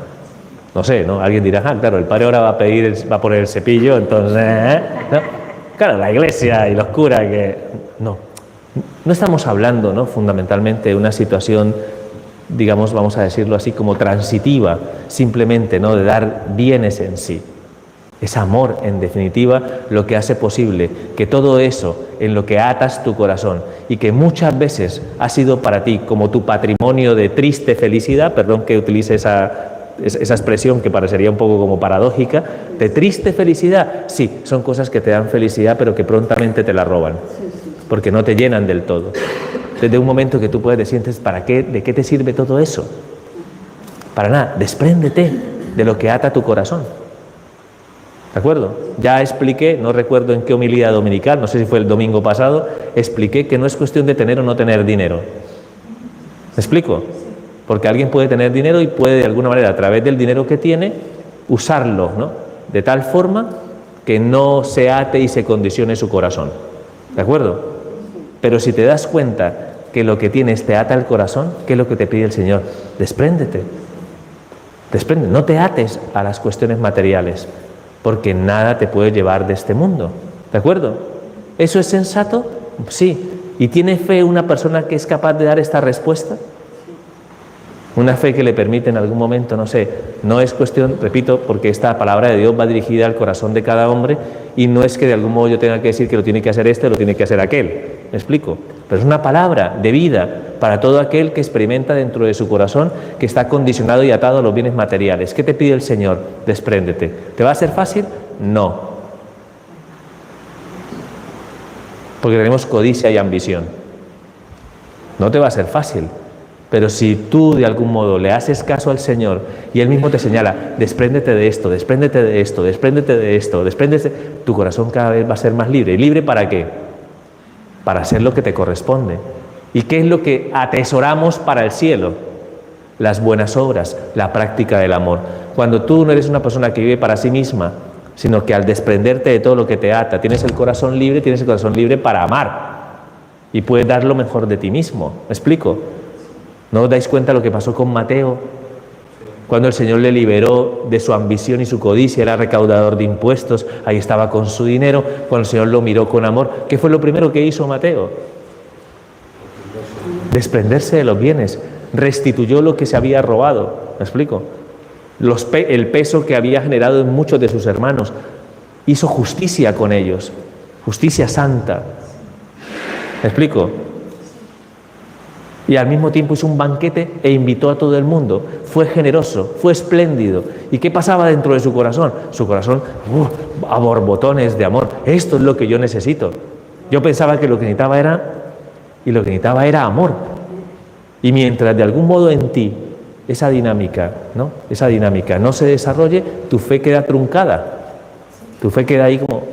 No sé, ¿no? Alguien dirá, claro, el padre ahora va a poner el cepillo, entonces, ¿no? Claro, la iglesia y los curas que... No estamos hablando, ¿no? Fundamentalmente de una situación, digamos, vamos a decirlo así, como transitiva, simplemente, ¿no? De dar bienes en sí. Es amor, en definitiva, lo que hace posible que todo eso en lo que atas tu corazón y que muchas veces ha sido para ti como tu patrimonio de triste felicidad, perdón que utilice esa expresión que parecería un poco como paradójica, de triste felicidad, sí, son cosas que te dan felicidad pero que prontamente te la roban, porque no te llenan del todo. Desde un momento que tú puedes decir, ¿de qué te sirve todo eso? Para nada, despréndete de lo que ata tu corazón. ¿De acuerdo? Ya expliqué, no recuerdo en qué homilía dominical, no sé si fue el domingo pasado, expliqué que no es cuestión de tener o no tener dinero. ¿Me explico? Porque alguien puede tener dinero y puede de alguna manera a través del dinero que tiene usarlo, ¿no? De tal forma que no se ate y se condicione su corazón. ¿De acuerdo? Pero si te das cuenta que lo que tienes te ata el corazón, ¿qué es lo que te pide el Señor? Despréndete. Despréndete. No te ates a las cuestiones materiales, porque nada te puede llevar de este mundo. ¿De acuerdo? ¿Eso es sensato? Sí. ¿Y tiene fe una persona que es capaz de dar esta respuesta? Una fe que le permite en algún momento, no sé, no es cuestión, repito, porque esta palabra de Dios va dirigida al corazón de cada hombre y no es que de algún modo yo tenga que decir que lo tiene que hacer este o lo tiene que hacer aquel. ¿Me explico? Pero es una palabra de vida para todo aquel que experimenta dentro de su corazón que está condicionado y atado a los bienes materiales. ¿Qué te pide el Señor? Despréndete. ¿Te va a ser fácil? No. Porque tenemos codicia y ambición. No te va a ser fácil. Pero si tú de algún modo le haces caso al Señor y Él mismo te señala, despréndete de esto, despréndete de esto, despréndete de esto, despréndete, tu corazón cada vez va a ser más libre. ¿Y libre para qué? Para hacer lo que te corresponde. ¿Y qué es lo que atesoramos para el cielo? Las buenas obras, la práctica del amor. Cuando tú no eres una persona que vive para sí misma, sino que al desprenderte de todo lo que te ata, tienes el corazón libre para amar. Y puedes dar lo mejor de ti mismo. ¿Me explico? ¿No os dais cuenta lo que pasó con Mateo? Cuando el Señor le liberó de su ambición y su codicia, era recaudador de impuestos, ahí estaba con su dinero, cuando el Señor lo miró con amor, ¿qué fue lo primero que hizo Mateo? Desprenderse de los bienes, restituyó lo que se había robado, ¿me explico? El peso que había generado en muchos de sus hermanos, hizo justicia con ellos, justicia santa, ¿me explico? Y al mismo tiempo hizo un banquete e invitó a todo el mundo. Fue generoso, fue espléndido. ¿Y qué pasaba dentro de su corazón? Su corazón, a borbotones de amor. Esto es lo que yo necesito. Yo pensaba que lo que necesitaba era amor. Y mientras de algún modo en ti esa dinámica no se desarrolle, tu fe queda truncada. Tu fe queda ahí como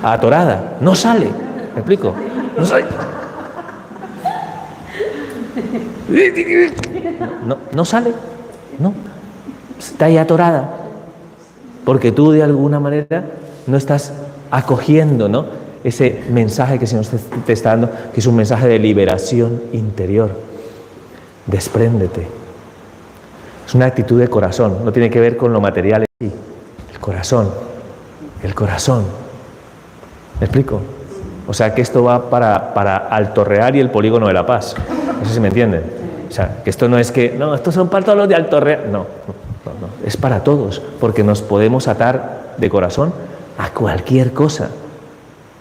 atorada. No sale. ¿Me explico? No sale, no, está ahí atorada, porque tú de alguna manera no estás acogiendo, ¿no?, ese mensaje que el Señor te está dando, que es un mensaje de liberación interior. Despréndete. Es una actitud de corazón, no tiene que ver con lo material en sí. El corazón. ¿Me explico? O sea, que esto va para Alto Real y el Polígono de La Paz. No sé si me entienden. O sea, que esto no es que, no, estos son para todos los de Alto Real. No. Es para todos, porque nos podemos atar de corazón a cualquier cosa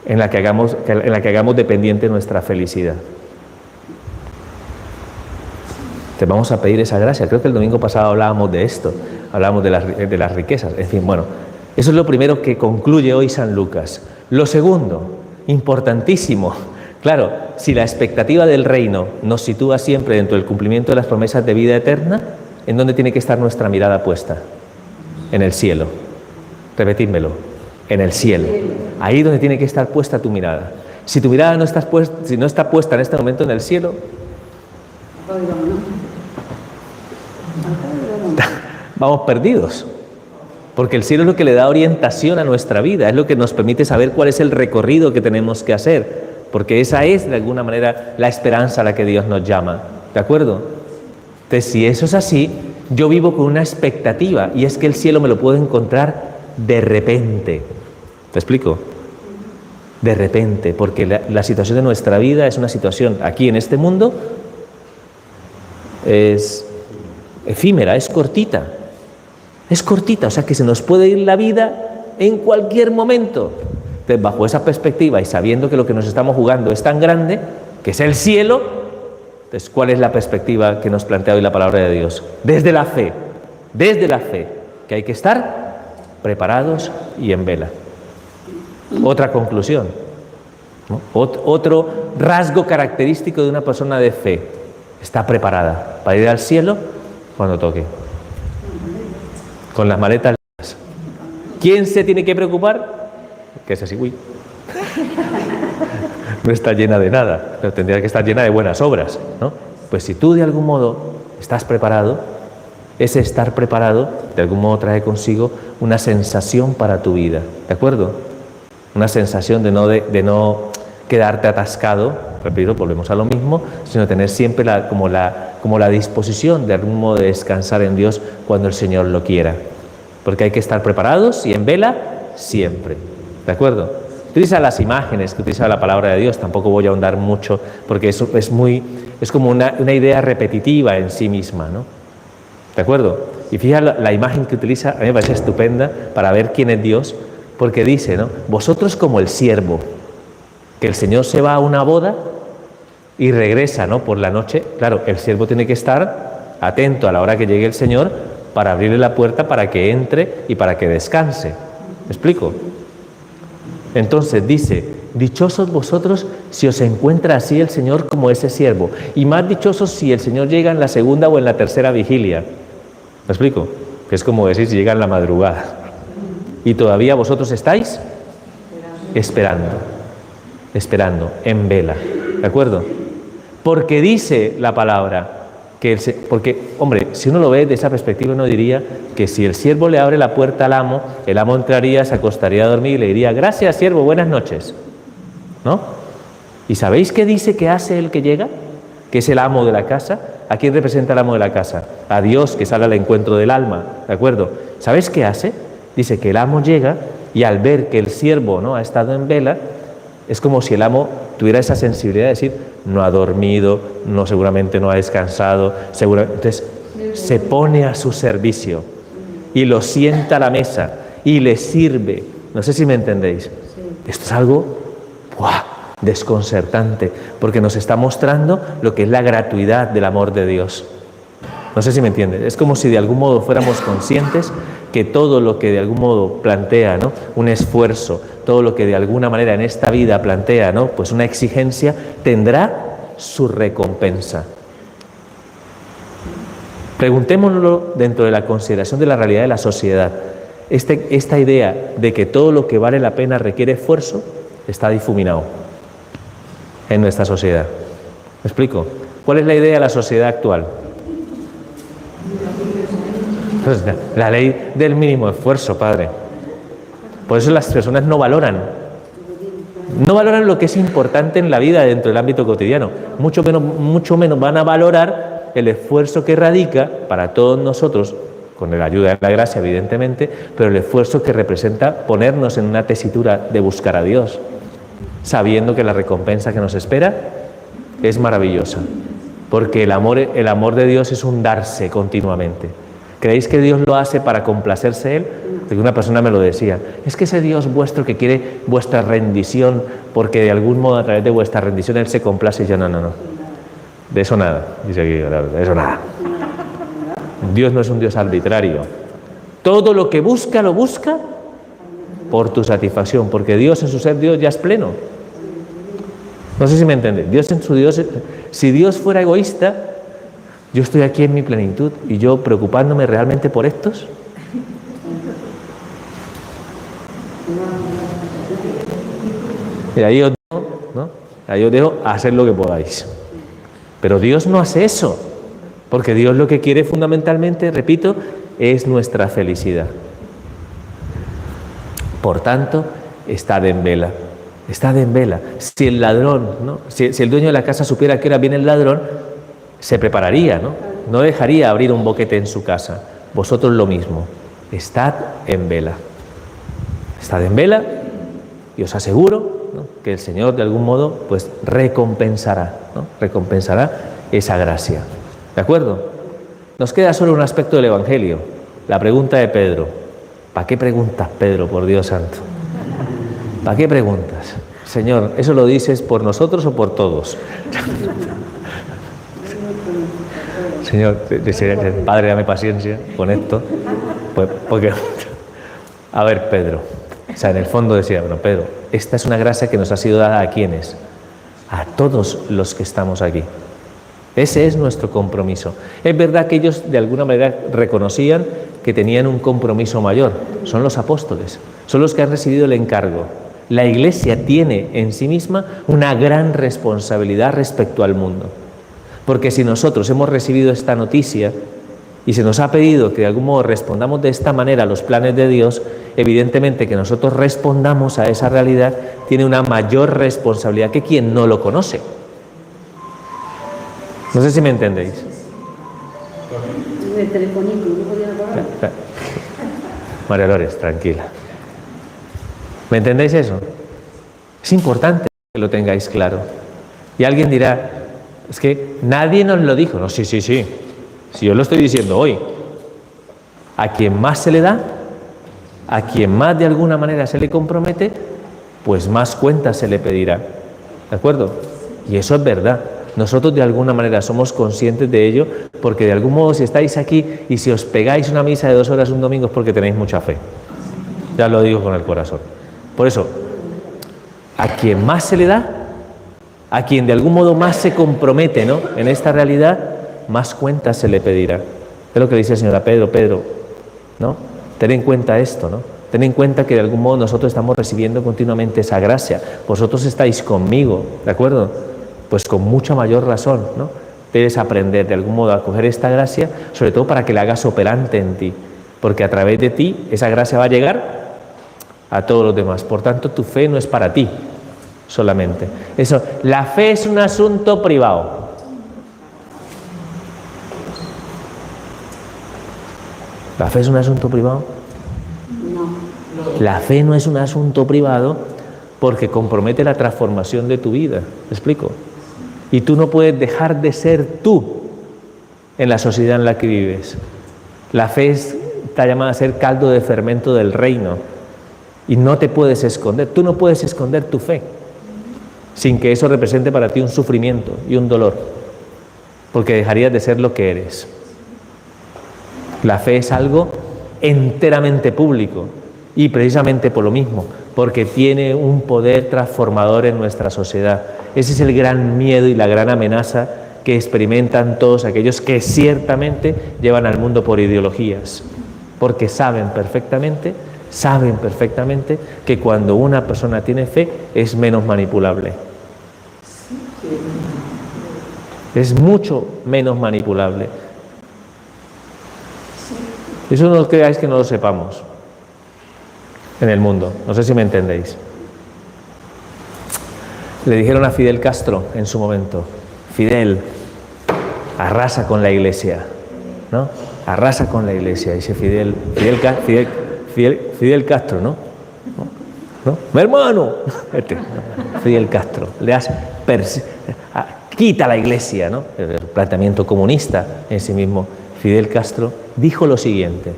en la que hagamos dependiente nuestra felicidad. Te vamos a pedir esa gracia. Creo que el domingo pasado hablábamos de esto, hablábamos de las riquezas. En fin, bueno, eso es lo primero que concluye hoy San Lucas. Lo segundo, importantísimo. Claro, si la expectativa del reino nos sitúa siempre dentro del cumplimiento de las promesas de vida eterna, ¿en dónde tiene que estar nuestra mirada puesta? En el cielo. Repetidmelo. En el cielo. Ahí donde tiene que estar puesta tu mirada. Si tu mirada no está puesta en este momento en el cielo, vamos perdidos. Porque el cielo es lo que le da orientación a nuestra vida, es lo que nos permite saber cuál es el recorrido que tenemos que hacer, porque esa es de alguna manera la esperanza a la que Dios nos llama, ¿de acuerdo? Entonces, si eso es así, yo vivo con una expectativa, y es que el cielo me lo puedo encontrar de repente. ¿Te explico? De repente, porque la situación de nuestra vida es una situación aquí en este mundo, es efímera, es cortita. Es cortita, o sea que se nos puede ir la vida en cualquier momento. Entonces, bajo esa perspectiva y sabiendo que lo que nos estamos jugando es tan grande, que es el cielo, entonces, ¿cuál es la perspectiva que nos plantea hoy la palabra de Dios? Desde la fe, que hay que estar preparados y en vela. Otra conclusión, ¿no? Otro rasgo característico de una persona de fe, está preparada para ir al cielo cuando toque. Con las maletas. ¿Quién se tiene que preocupar? Que es así, uy. No está llena de nada, pero tendría que estar llena de buenas obras, ¿no? Pues si tú de algún modo estás preparado, ese estar preparado de algún modo trae consigo una sensación para tu vida, ¿de acuerdo? Una sensación de no quedarte atascado, repito, volvemos a lo mismo, sino tener siempre como la disposición de algún modo de descansar en Dios cuando el Señor lo quiera. Porque hay que estar preparados y en vela siempre. ¿De acuerdo? Utiliza las imágenes que utiliza la palabra de Dios, tampoco voy a ahondar mucho porque eso es como una idea repetitiva en sí misma, ¿no? ¿De acuerdo? Y fíjate la imagen que utiliza, a mí me parece estupenda para ver quién es Dios, porque dice, ¿no? Vosotros como el siervo, que el Señor se va a una boda y regresa, ¿no? Por la noche. Claro, el siervo tiene que estar atento a la hora que llegue el Señor para abrirle la puerta para que entre y para que descanse. ¿Me explico? Entonces dice, dichosos vosotros si os encuentra así el Señor como ese siervo, y más dichosos si el Señor llega en la segunda o en la tercera vigilia. ¿Me explico? Que es como decir si llega en la madrugada. Y todavía vosotros estáis esperando, en vela. ¿De acuerdo? Porque dice la palabra, porque, hombre, si uno lo ve de esa perspectiva, uno diría que si el siervo le abre la puerta al amo, el amo entraría, se acostaría a dormir y le diría, gracias siervo, buenas noches, ¿no? ¿Y sabéis qué dice que hace el que llega? Que es el amo de la casa. ¿A quién representa el amo de la casa? A Dios, que sale al encuentro del alma, ¿de acuerdo? ¿Sabéis qué hace? Dice que el amo llega y al ver que el siervo, ¿no?, ha estado en vela, es como si el amo tuviera esa sensibilidad de decir, no ha dormido, seguramente no ha descansado, entonces se pone a su servicio y lo sienta a la mesa y le sirve. No sé si me entendéis. Sí. Esto es algo desconcertante, porque nos está mostrando lo que es la gratuidad del amor de Dios. No sé si me entiendes. Es como si de algún modo fuéramos conscientes que todo lo que de algún modo plantea, ¿no?, un esfuerzo, todo lo que de alguna manera en esta vida plantea, ¿no?, pues una exigencia, tendrá su recompensa. Preguntémoslo dentro de la consideración de la realidad de la sociedad. Esta idea de que todo lo que vale la pena requiere esfuerzo está difuminado en nuestra sociedad. ¿Me explico? ¿Cuál es la idea de la sociedad actual? Pues la ley del mínimo esfuerzo, padre. Por eso las personas no valoran lo que es importante en la vida dentro del ámbito cotidiano. Mucho menos van a valorar el esfuerzo que radica para todos nosotros, con la ayuda de la gracia evidentemente, pero el esfuerzo que representa ponernos en una tesitura de buscar a Dios, sabiendo que la recompensa que nos espera es maravillosa, porque el amor de Dios es un darse continuamente. ¿Creéis que Dios lo hace para complacerse Él? Porque una persona me lo decía, es que ese Dios vuestro que quiere vuestra rendición, porque de algún modo a través de vuestra rendición Él se complace. Y yo, no, de eso nada, dice aquí, de eso nada. Dios no es un Dios arbitrario. Todo lo que busca, lo busca por tu satisfacción, porque Dios en su ser Dios ya es pleno. No sé si me entiende. Si Dios fuera egoísta, yo estoy aquí en mi plenitud y yo preocupándome realmente por estos. Y ahí os dejo hacer lo que podáis. Pero Dios no hace eso, porque Dios lo que quiere fundamentalmente, repito, es nuestra felicidad. Por tanto, estad en vela. Estad en vela. Si el ladrón, ¿no?, si el dueño de la casa supiera que ahora viene el ladrón, se prepararía, no dejaría abrir un boquete en su casa. Vosotros lo mismo, estad en vela. Estad en vela y os aseguro, ¿no?, que el Señor de algún modo pues recompensará esa gracia. ¿De acuerdo? Nos queda solo un aspecto del Evangelio, la pregunta de Pedro. ¿Para qué preguntas, Pedro, por Dios santo? ¿Para qué preguntas? Señor, ¿eso lo dices por nosotros o por todos? Señor, Padre, dame paciencia con esto. Pues, porque, a ver, Pedro, o sea, en el fondo decía, bueno, Pedro, esta es una gracia que nos ha sido dada ¿a quiénes? A todos los que estamos aquí. Ese es nuestro compromiso. Es verdad que ellos de alguna manera reconocían que tenían un compromiso mayor. Son los apóstoles, son los que han recibido el encargo. La Iglesia tiene en sí misma una gran responsabilidad respecto al mundo. Porque si nosotros hemos recibido esta noticia y se nos ha pedido que de algún modo respondamos de esta manera a los planes de Dios, evidentemente que nosotros respondamos a esa realidad tiene una mayor responsabilidad que quien no lo conoce. No sé si me entendéis. El telefónico, no podía acabar. María Lores, tranquila. ¿Me entendéis eso? Es importante que lo tengáis claro. Y alguien dirá, es que nadie nos lo dijo. No, sí. Si yo lo estoy diciendo hoy. A quien más se le da, a quien más de alguna manera se le compromete, pues más cuentas se le pedirá. ¿De acuerdo? Y eso es verdad. Nosotros de alguna manera somos conscientes de ello, porque de algún modo si estáis aquí y si os pegáis una misa de 2 horas un domingo es porque tenéis mucha fe. Ya lo digo con el corazón. Por eso, a quien más se le da, a quien de algún modo más se compromete, ¿no?, en esta realidad, más cuentas se le pedirá. Es lo que dice el Señor a Pedro, ¿no? Ten en cuenta esto, ¿no? Ten en cuenta que de algún modo nosotros estamos recibiendo continuamente esa gracia. Vosotros estáis conmigo, ¿de acuerdo? Pues con mucha mayor razón, ¿no? Debes aprender de algún modo a coger esta gracia, sobre todo para que la hagas operante en ti, porque a través de ti esa gracia va a llegar a todos los demás. Por tanto, tu fe no es para ti solamente. Eso, la fe es un asunto privado. ¿La fe es un asunto privado? No. La fe no es un asunto privado porque compromete la transformación de tu vida. ¿Me explico? Y tú no puedes dejar de ser tú en la sociedad en la que vives. La fe está llamada a ser caldo de fermento del reino y no te puedes esconder. Tú no puedes esconder tu fe sin que eso represente para ti un sufrimiento y un dolor, porque dejarías de ser lo que eres. La fe es algo enteramente público y precisamente por lo mismo, porque tiene un poder transformador en nuestra sociedad. Ese es el gran miedo y la gran amenaza que experimentan todos aquellos que ciertamente llevan al mundo por ideologías, porque saben perfectamente que cuando una persona tiene fe es menos manipulable. Es mucho menos manipulable. Eso no os creáis que no lo sepamos en el mundo. No sé si me entendéis. Le dijeron a Fidel Castro en su momento: Fidel, arrasa con la iglesia, ¿no? Arrasa con la iglesia. Dice Fidel Castro, ¿no? Mi hermano, Fidel Castro, quita la iglesia, ¿no? El planteamiento comunista en sí mismo. Fidel Castro dijo lo siguiente: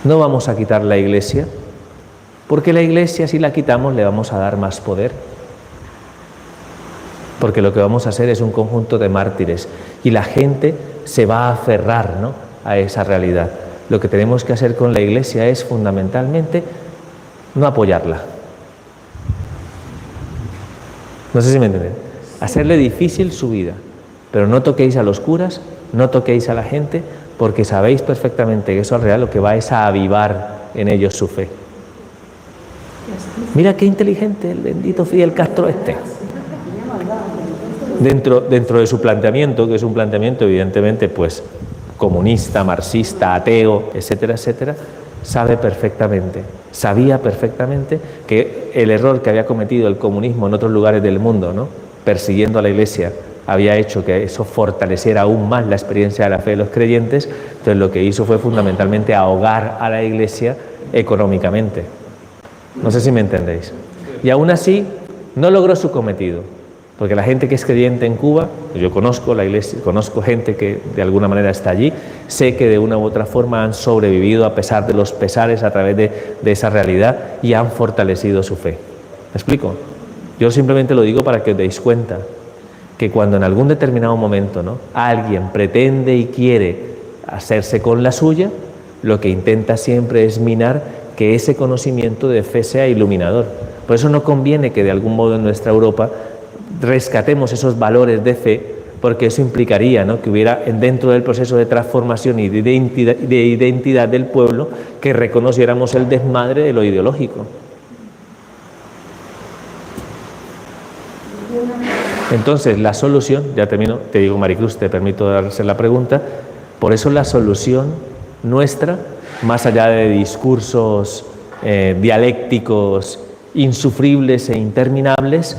no vamos a quitar la iglesia, porque la iglesia, si la quitamos, le vamos a dar más poder. Porque lo que vamos a hacer es un conjunto de mártires y la gente se va a aferrar, ¿no?, a esa realidad. Lo que tenemos que hacer con la iglesia es fundamentalmente no apoyarla. No sé si me entienden. Hacerle difícil su vida. Pero no toquéis a los curas, no toquéis a la gente, porque sabéis perfectamente que eso al real lo que va es a avivar en ellos su fe. Mira qué inteligente el bendito Fidel Castro este. Dentro de su planteamiento, que es un planteamiento evidentemente pues comunista, marxista, ateo, etcétera, etcétera, sabía perfectamente que el error que había cometido el comunismo en otros lugares del mundo, ¿no?, persiguiendo a la iglesia, había hecho que eso fortaleciera aún más la experiencia de la fe de los creyentes. Entonces lo que hizo fue fundamentalmente ahogar a la iglesia económicamente. No sé si me entendéis. Y aún así no logró su cometido, porque la gente que es creyente en Cuba, yo conozco la iglesia, conozco gente que de alguna manera está allí, sé que de una u otra forma han sobrevivido a pesar de los pesares a través de esa realidad y han fortalecido su fe. ¿Me explico? Yo simplemente lo digo para que os deis cuenta que cuando en algún determinado momento, ¿no?, alguien pretende y quiere hacerse con la suya, lo que intenta siempre es minar que ese conocimiento de fe sea iluminador. Por eso no conviene que de algún modo en nuestra Europa rescatemos esos valores de fe, porque eso implicaría, ¿no?, que hubiera dentro del proceso de transformación y de identidad del pueblo que reconociéramos el desmadre de lo ideológico. Entonces, la solución, ya termino, te digo, Maricruz, te permito hacer la pregunta, por eso la solución nuestra, más allá de discursos dialécticos insufribles e interminables,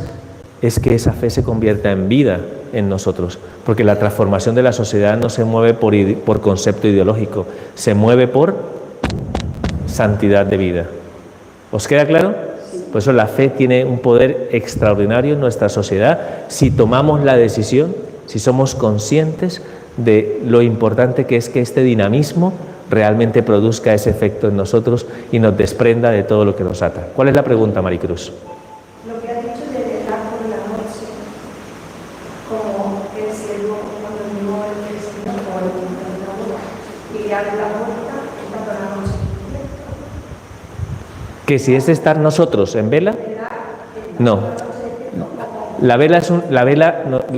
es que esa fe se convierta en vida en nosotros, porque la transformación de la sociedad no se mueve por concepto ideológico, se mueve por santidad de vida. ¿Os queda claro? Sí. Por eso la fe tiene un poder extraordinario en nuestra sociedad si tomamos la decisión, si somos conscientes de lo importante que es que este dinamismo realmente produzca ese efecto en nosotros y nos desprenda de todo lo que nos ata. ¿Cuál es la pregunta, Maricruz? Lo que ha dicho de velar por la noche, como el cielo cuando llegó el Señor, como lo contó la boda, y abre la puerta cuando la noche. Que si es estar nosotros en vela, no. La vela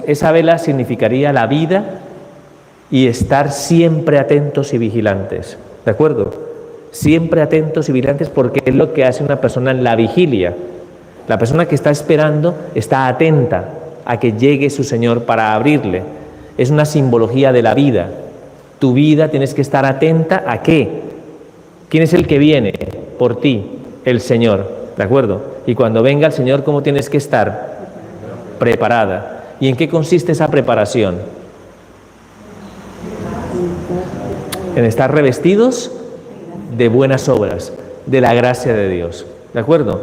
esa vela significaría la vida y estar siempre atentos y vigilantes, ¿de acuerdo? Siempre atentos y vigilantes, porque es lo que hace una persona en la vigilia. La persona que está esperando está atenta a que llegue su Señor para abrirle. Es una simbología de la vida. Tu vida tienes que estar atenta a ¿qué? ¿Quién es el que viene por ti? El Señor, ¿de acuerdo? Y cuando venga el Señor, ¿cómo tienes que estar? Preparada. ¿Y en qué consiste esa preparación? En estar revestidos de buenas obras, de la gracia de Dios, ¿de acuerdo?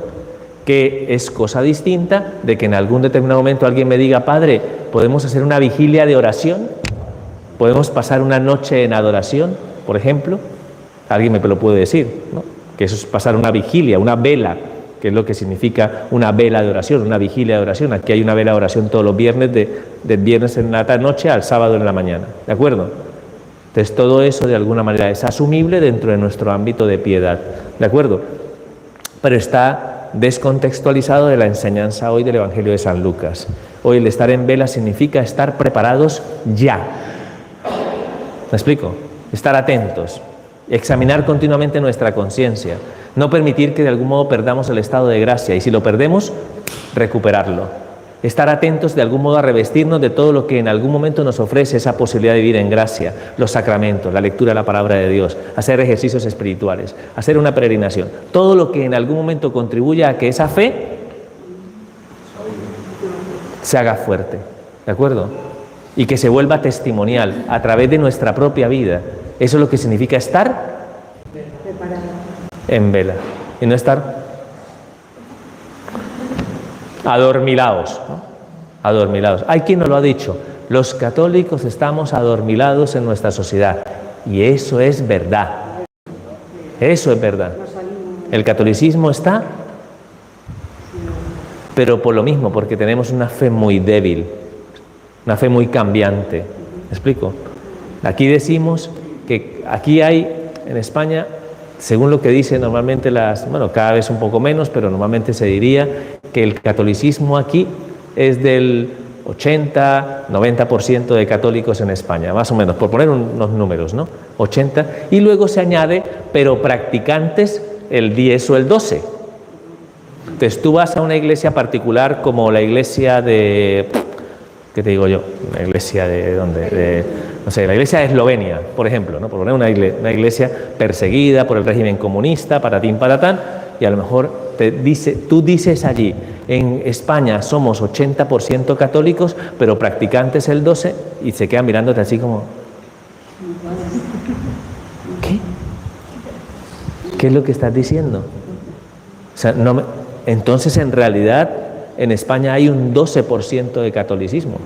Que es cosa distinta de que en algún determinado momento alguien me diga, Padre, ¿podemos hacer una vigilia de oración? ¿Podemos pasar una noche en adoración, por ejemplo? Alguien me lo puede decir, ¿no? Que eso es pasar una vigilia, una vela, que es lo que significa una vela de oración, una vigilia de oración. Aquí hay una vela de oración todos los viernes, del viernes en la noche al sábado en la mañana, ¿de acuerdo? Entonces todo eso de alguna manera es asumible dentro de nuestro ámbito de piedad, ¿de acuerdo? Pero está descontextualizado de la enseñanza hoy del Evangelio de San Lucas. Hoy el estar en vela significa estar preparados ya. ¿Me explico? Estar atentos, examinar continuamente nuestra conciencia, no permitir que de algún modo perdamos el estado de gracia y si lo perdemos, recuperarlo. Estar atentos de algún modo a revestirnos de todo lo que en algún momento nos ofrece esa posibilidad de vivir en gracia, los sacramentos, la lectura de la palabra de Dios, hacer ejercicios espirituales, hacer una peregrinación, todo lo que en algún momento contribuya a que esa fe se haga fuerte, ¿de acuerdo? Y que se vuelva testimonial a través de nuestra propia vida. Eso es lo que significa estar en vela y no estar adormilados, ¿no? Adormilados. Hay quien nos lo ha dicho, los católicos estamos adormilados en nuestra sociedad y eso es verdad. Eso es verdad. El catolicismo está, pero por lo mismo, porque tenemos una fe muy débil, una fe muy cambiante. ¿Me explico? Aquí decimos que aquí hay, en España, según lo que dicen normalmente cada vez un poco menos, pero normalmente se diría que el catolicismo aquí es del 80-90% de católicos en España, más o menos, por poner unos números, ¿no? 80, y luego se añade, pero practicantes el 10 o el 12. Entonces tú vas a una iglesia particular como la iglesia de, ¿qué te digo yo? Una iglesia de, ¿dónde? No sé, la iglesia de Eslovenia, por ejemplo, ¿no? Por poner una iglesia perseguida por el régimen comunista, patatín, patatán, y a lo mejor tú dices allí, en España somos 80% católicos, pero practicantes el 12%, y se quedan mirándote así como, ¿qué? ¿Qué es lo que estás diciendo? O sea, entonces en realidad en España hay un 12% de catolicismo.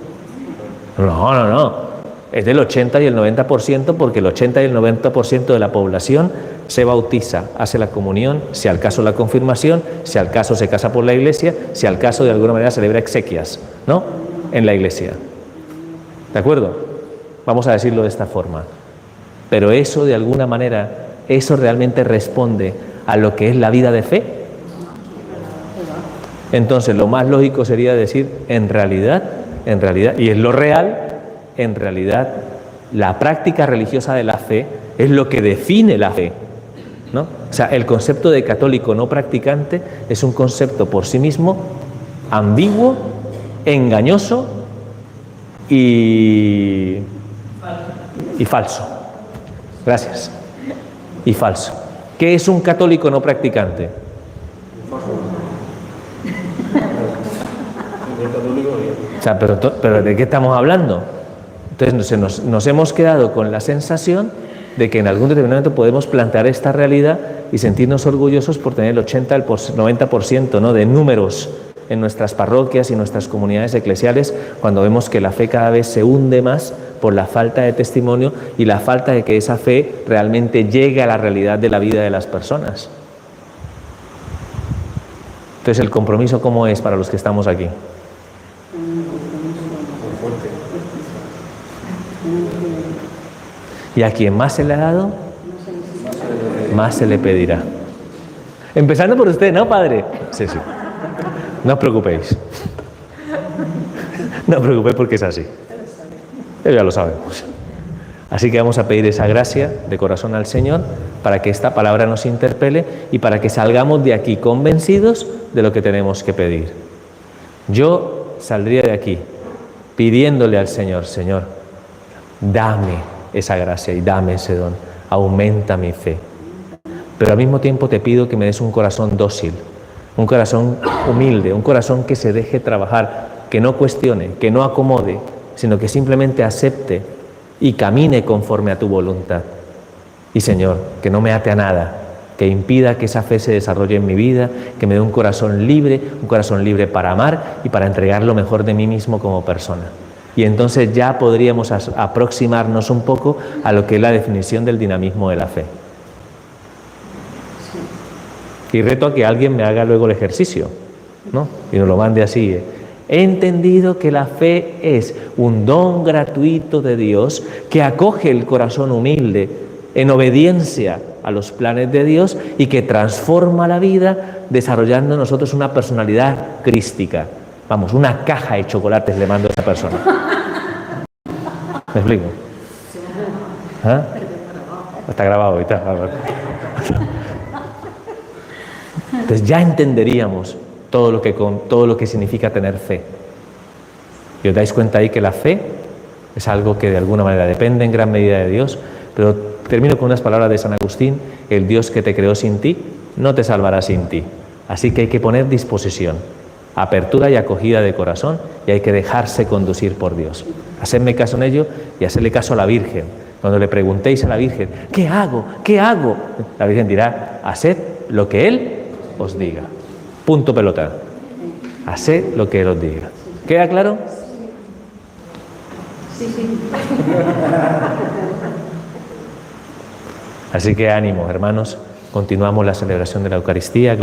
No. Es del 80 y el 90%, porque el 80 y el 90% de la población se bautiza, hace la comunión, si al caso la confirmación, si al caso se casa por la iglesia, si al caso de alguna manera celebra exequias, ¿no? En la iglesia. ¿De acuerdo? Vamos a decirlo de esta forma. Pero eso de alguna manera, eso realmente responde a lo que es la vida de fe. Entonces lo más lógico sería decir, en realidad, y es lo real, en realidad la práctica religiosa de la fe es lo que define la fe, ¿no? O sea, el concepto de católico no practicante es un concepto por sí mismo ambiguo, engañoso y falso. Gracias. Y falso. ¿Qué es un católico no practicante? O sea, pero ¿de qué estamos hablando? Entonces nos hemos quedado con la sensación de que en algún determinado momento podemos plantear esta realidad y sentirnos orgullosos por tener el 80, el 90%, ¿no?, de números en nuestras parroquias y nuestras comunidades eclesiales, cuando vemos que la fe cada vez se hunde más por la falta de testimonio y la falta de que esa fe realmente llegue a la realidad de la vida de las personas. Entonces, ¿el compromiso cómo es para los que estamos aquí? Y a quien más se le ha dado, más se le pedirá. Empezando por usted, ¿no, padre? Sí, sí. No os preocupéis. No os preocupéis porque es así. Ya lo sabemos. Así que vamos a pedir esa gracia de corazón al Señor para que esta palabra nos interpele y para que salgamos de aquí convencidos de lo que tenemos que pedir. Yo saldría de aquí pidiéndole al Señor: Señor, dame esa gracia y dame ese don, aumenta mi fe. Pero al mismo tiempo te pido que me des un corazón dócil, un corazón humilde, un corazón que se deje trabajar, que no cuestione, que no acomode, sino que simplemente acepte y camine conforme a tu voluntad. Y Señor, que no me ate a nada, que impida que esa fe se desarrolle en mi vida, que me dé un corazón libre para amar y para entregar lo mejor de mí mismo como persona. Y entonces ya podríamos aproximarnos un poco a lo que es la definición del dinamismo de la fe. Y reto a que alguien me haga luego el ejercicio, ¿no? Y nos lo mande así. He entendido que la fe es un don gratuito de Dios que acoge el corazón humilde en obediencia a los planes de Dios y que transforma la vida desarrollando en nosotros una personalidad crística. Vamos, una caja de chocolates le mando a esa persona. ¿Me explico? ¿Ah? Está grabado y tal. Entonces ya entenderíamos todo lo que significa tener fe. Y os dais cuenta ahí que la fe es algo que de alguna manera depende en gran medida de Dios, pero termino con unas palabras de San Agustín: el Dios que te creó sin ti no te salvará sin ti. Así que hay que poner disposición, apertura y acogida de corazón, y hay que dejarse conducir por Dios. Hacedme caso en ello y hacedle caso a la Virgen. Cuando le preguntéis a la Virgen: ¿qué hago? ¿Qué hago? La Virgen dirá: haced lo que Él os diga. Punto pelota. Haced lo que Él os diga. ¿Queda claro? Sí. Así que ánimo, hermanos. Continuamos la celebración de la Eucaristía.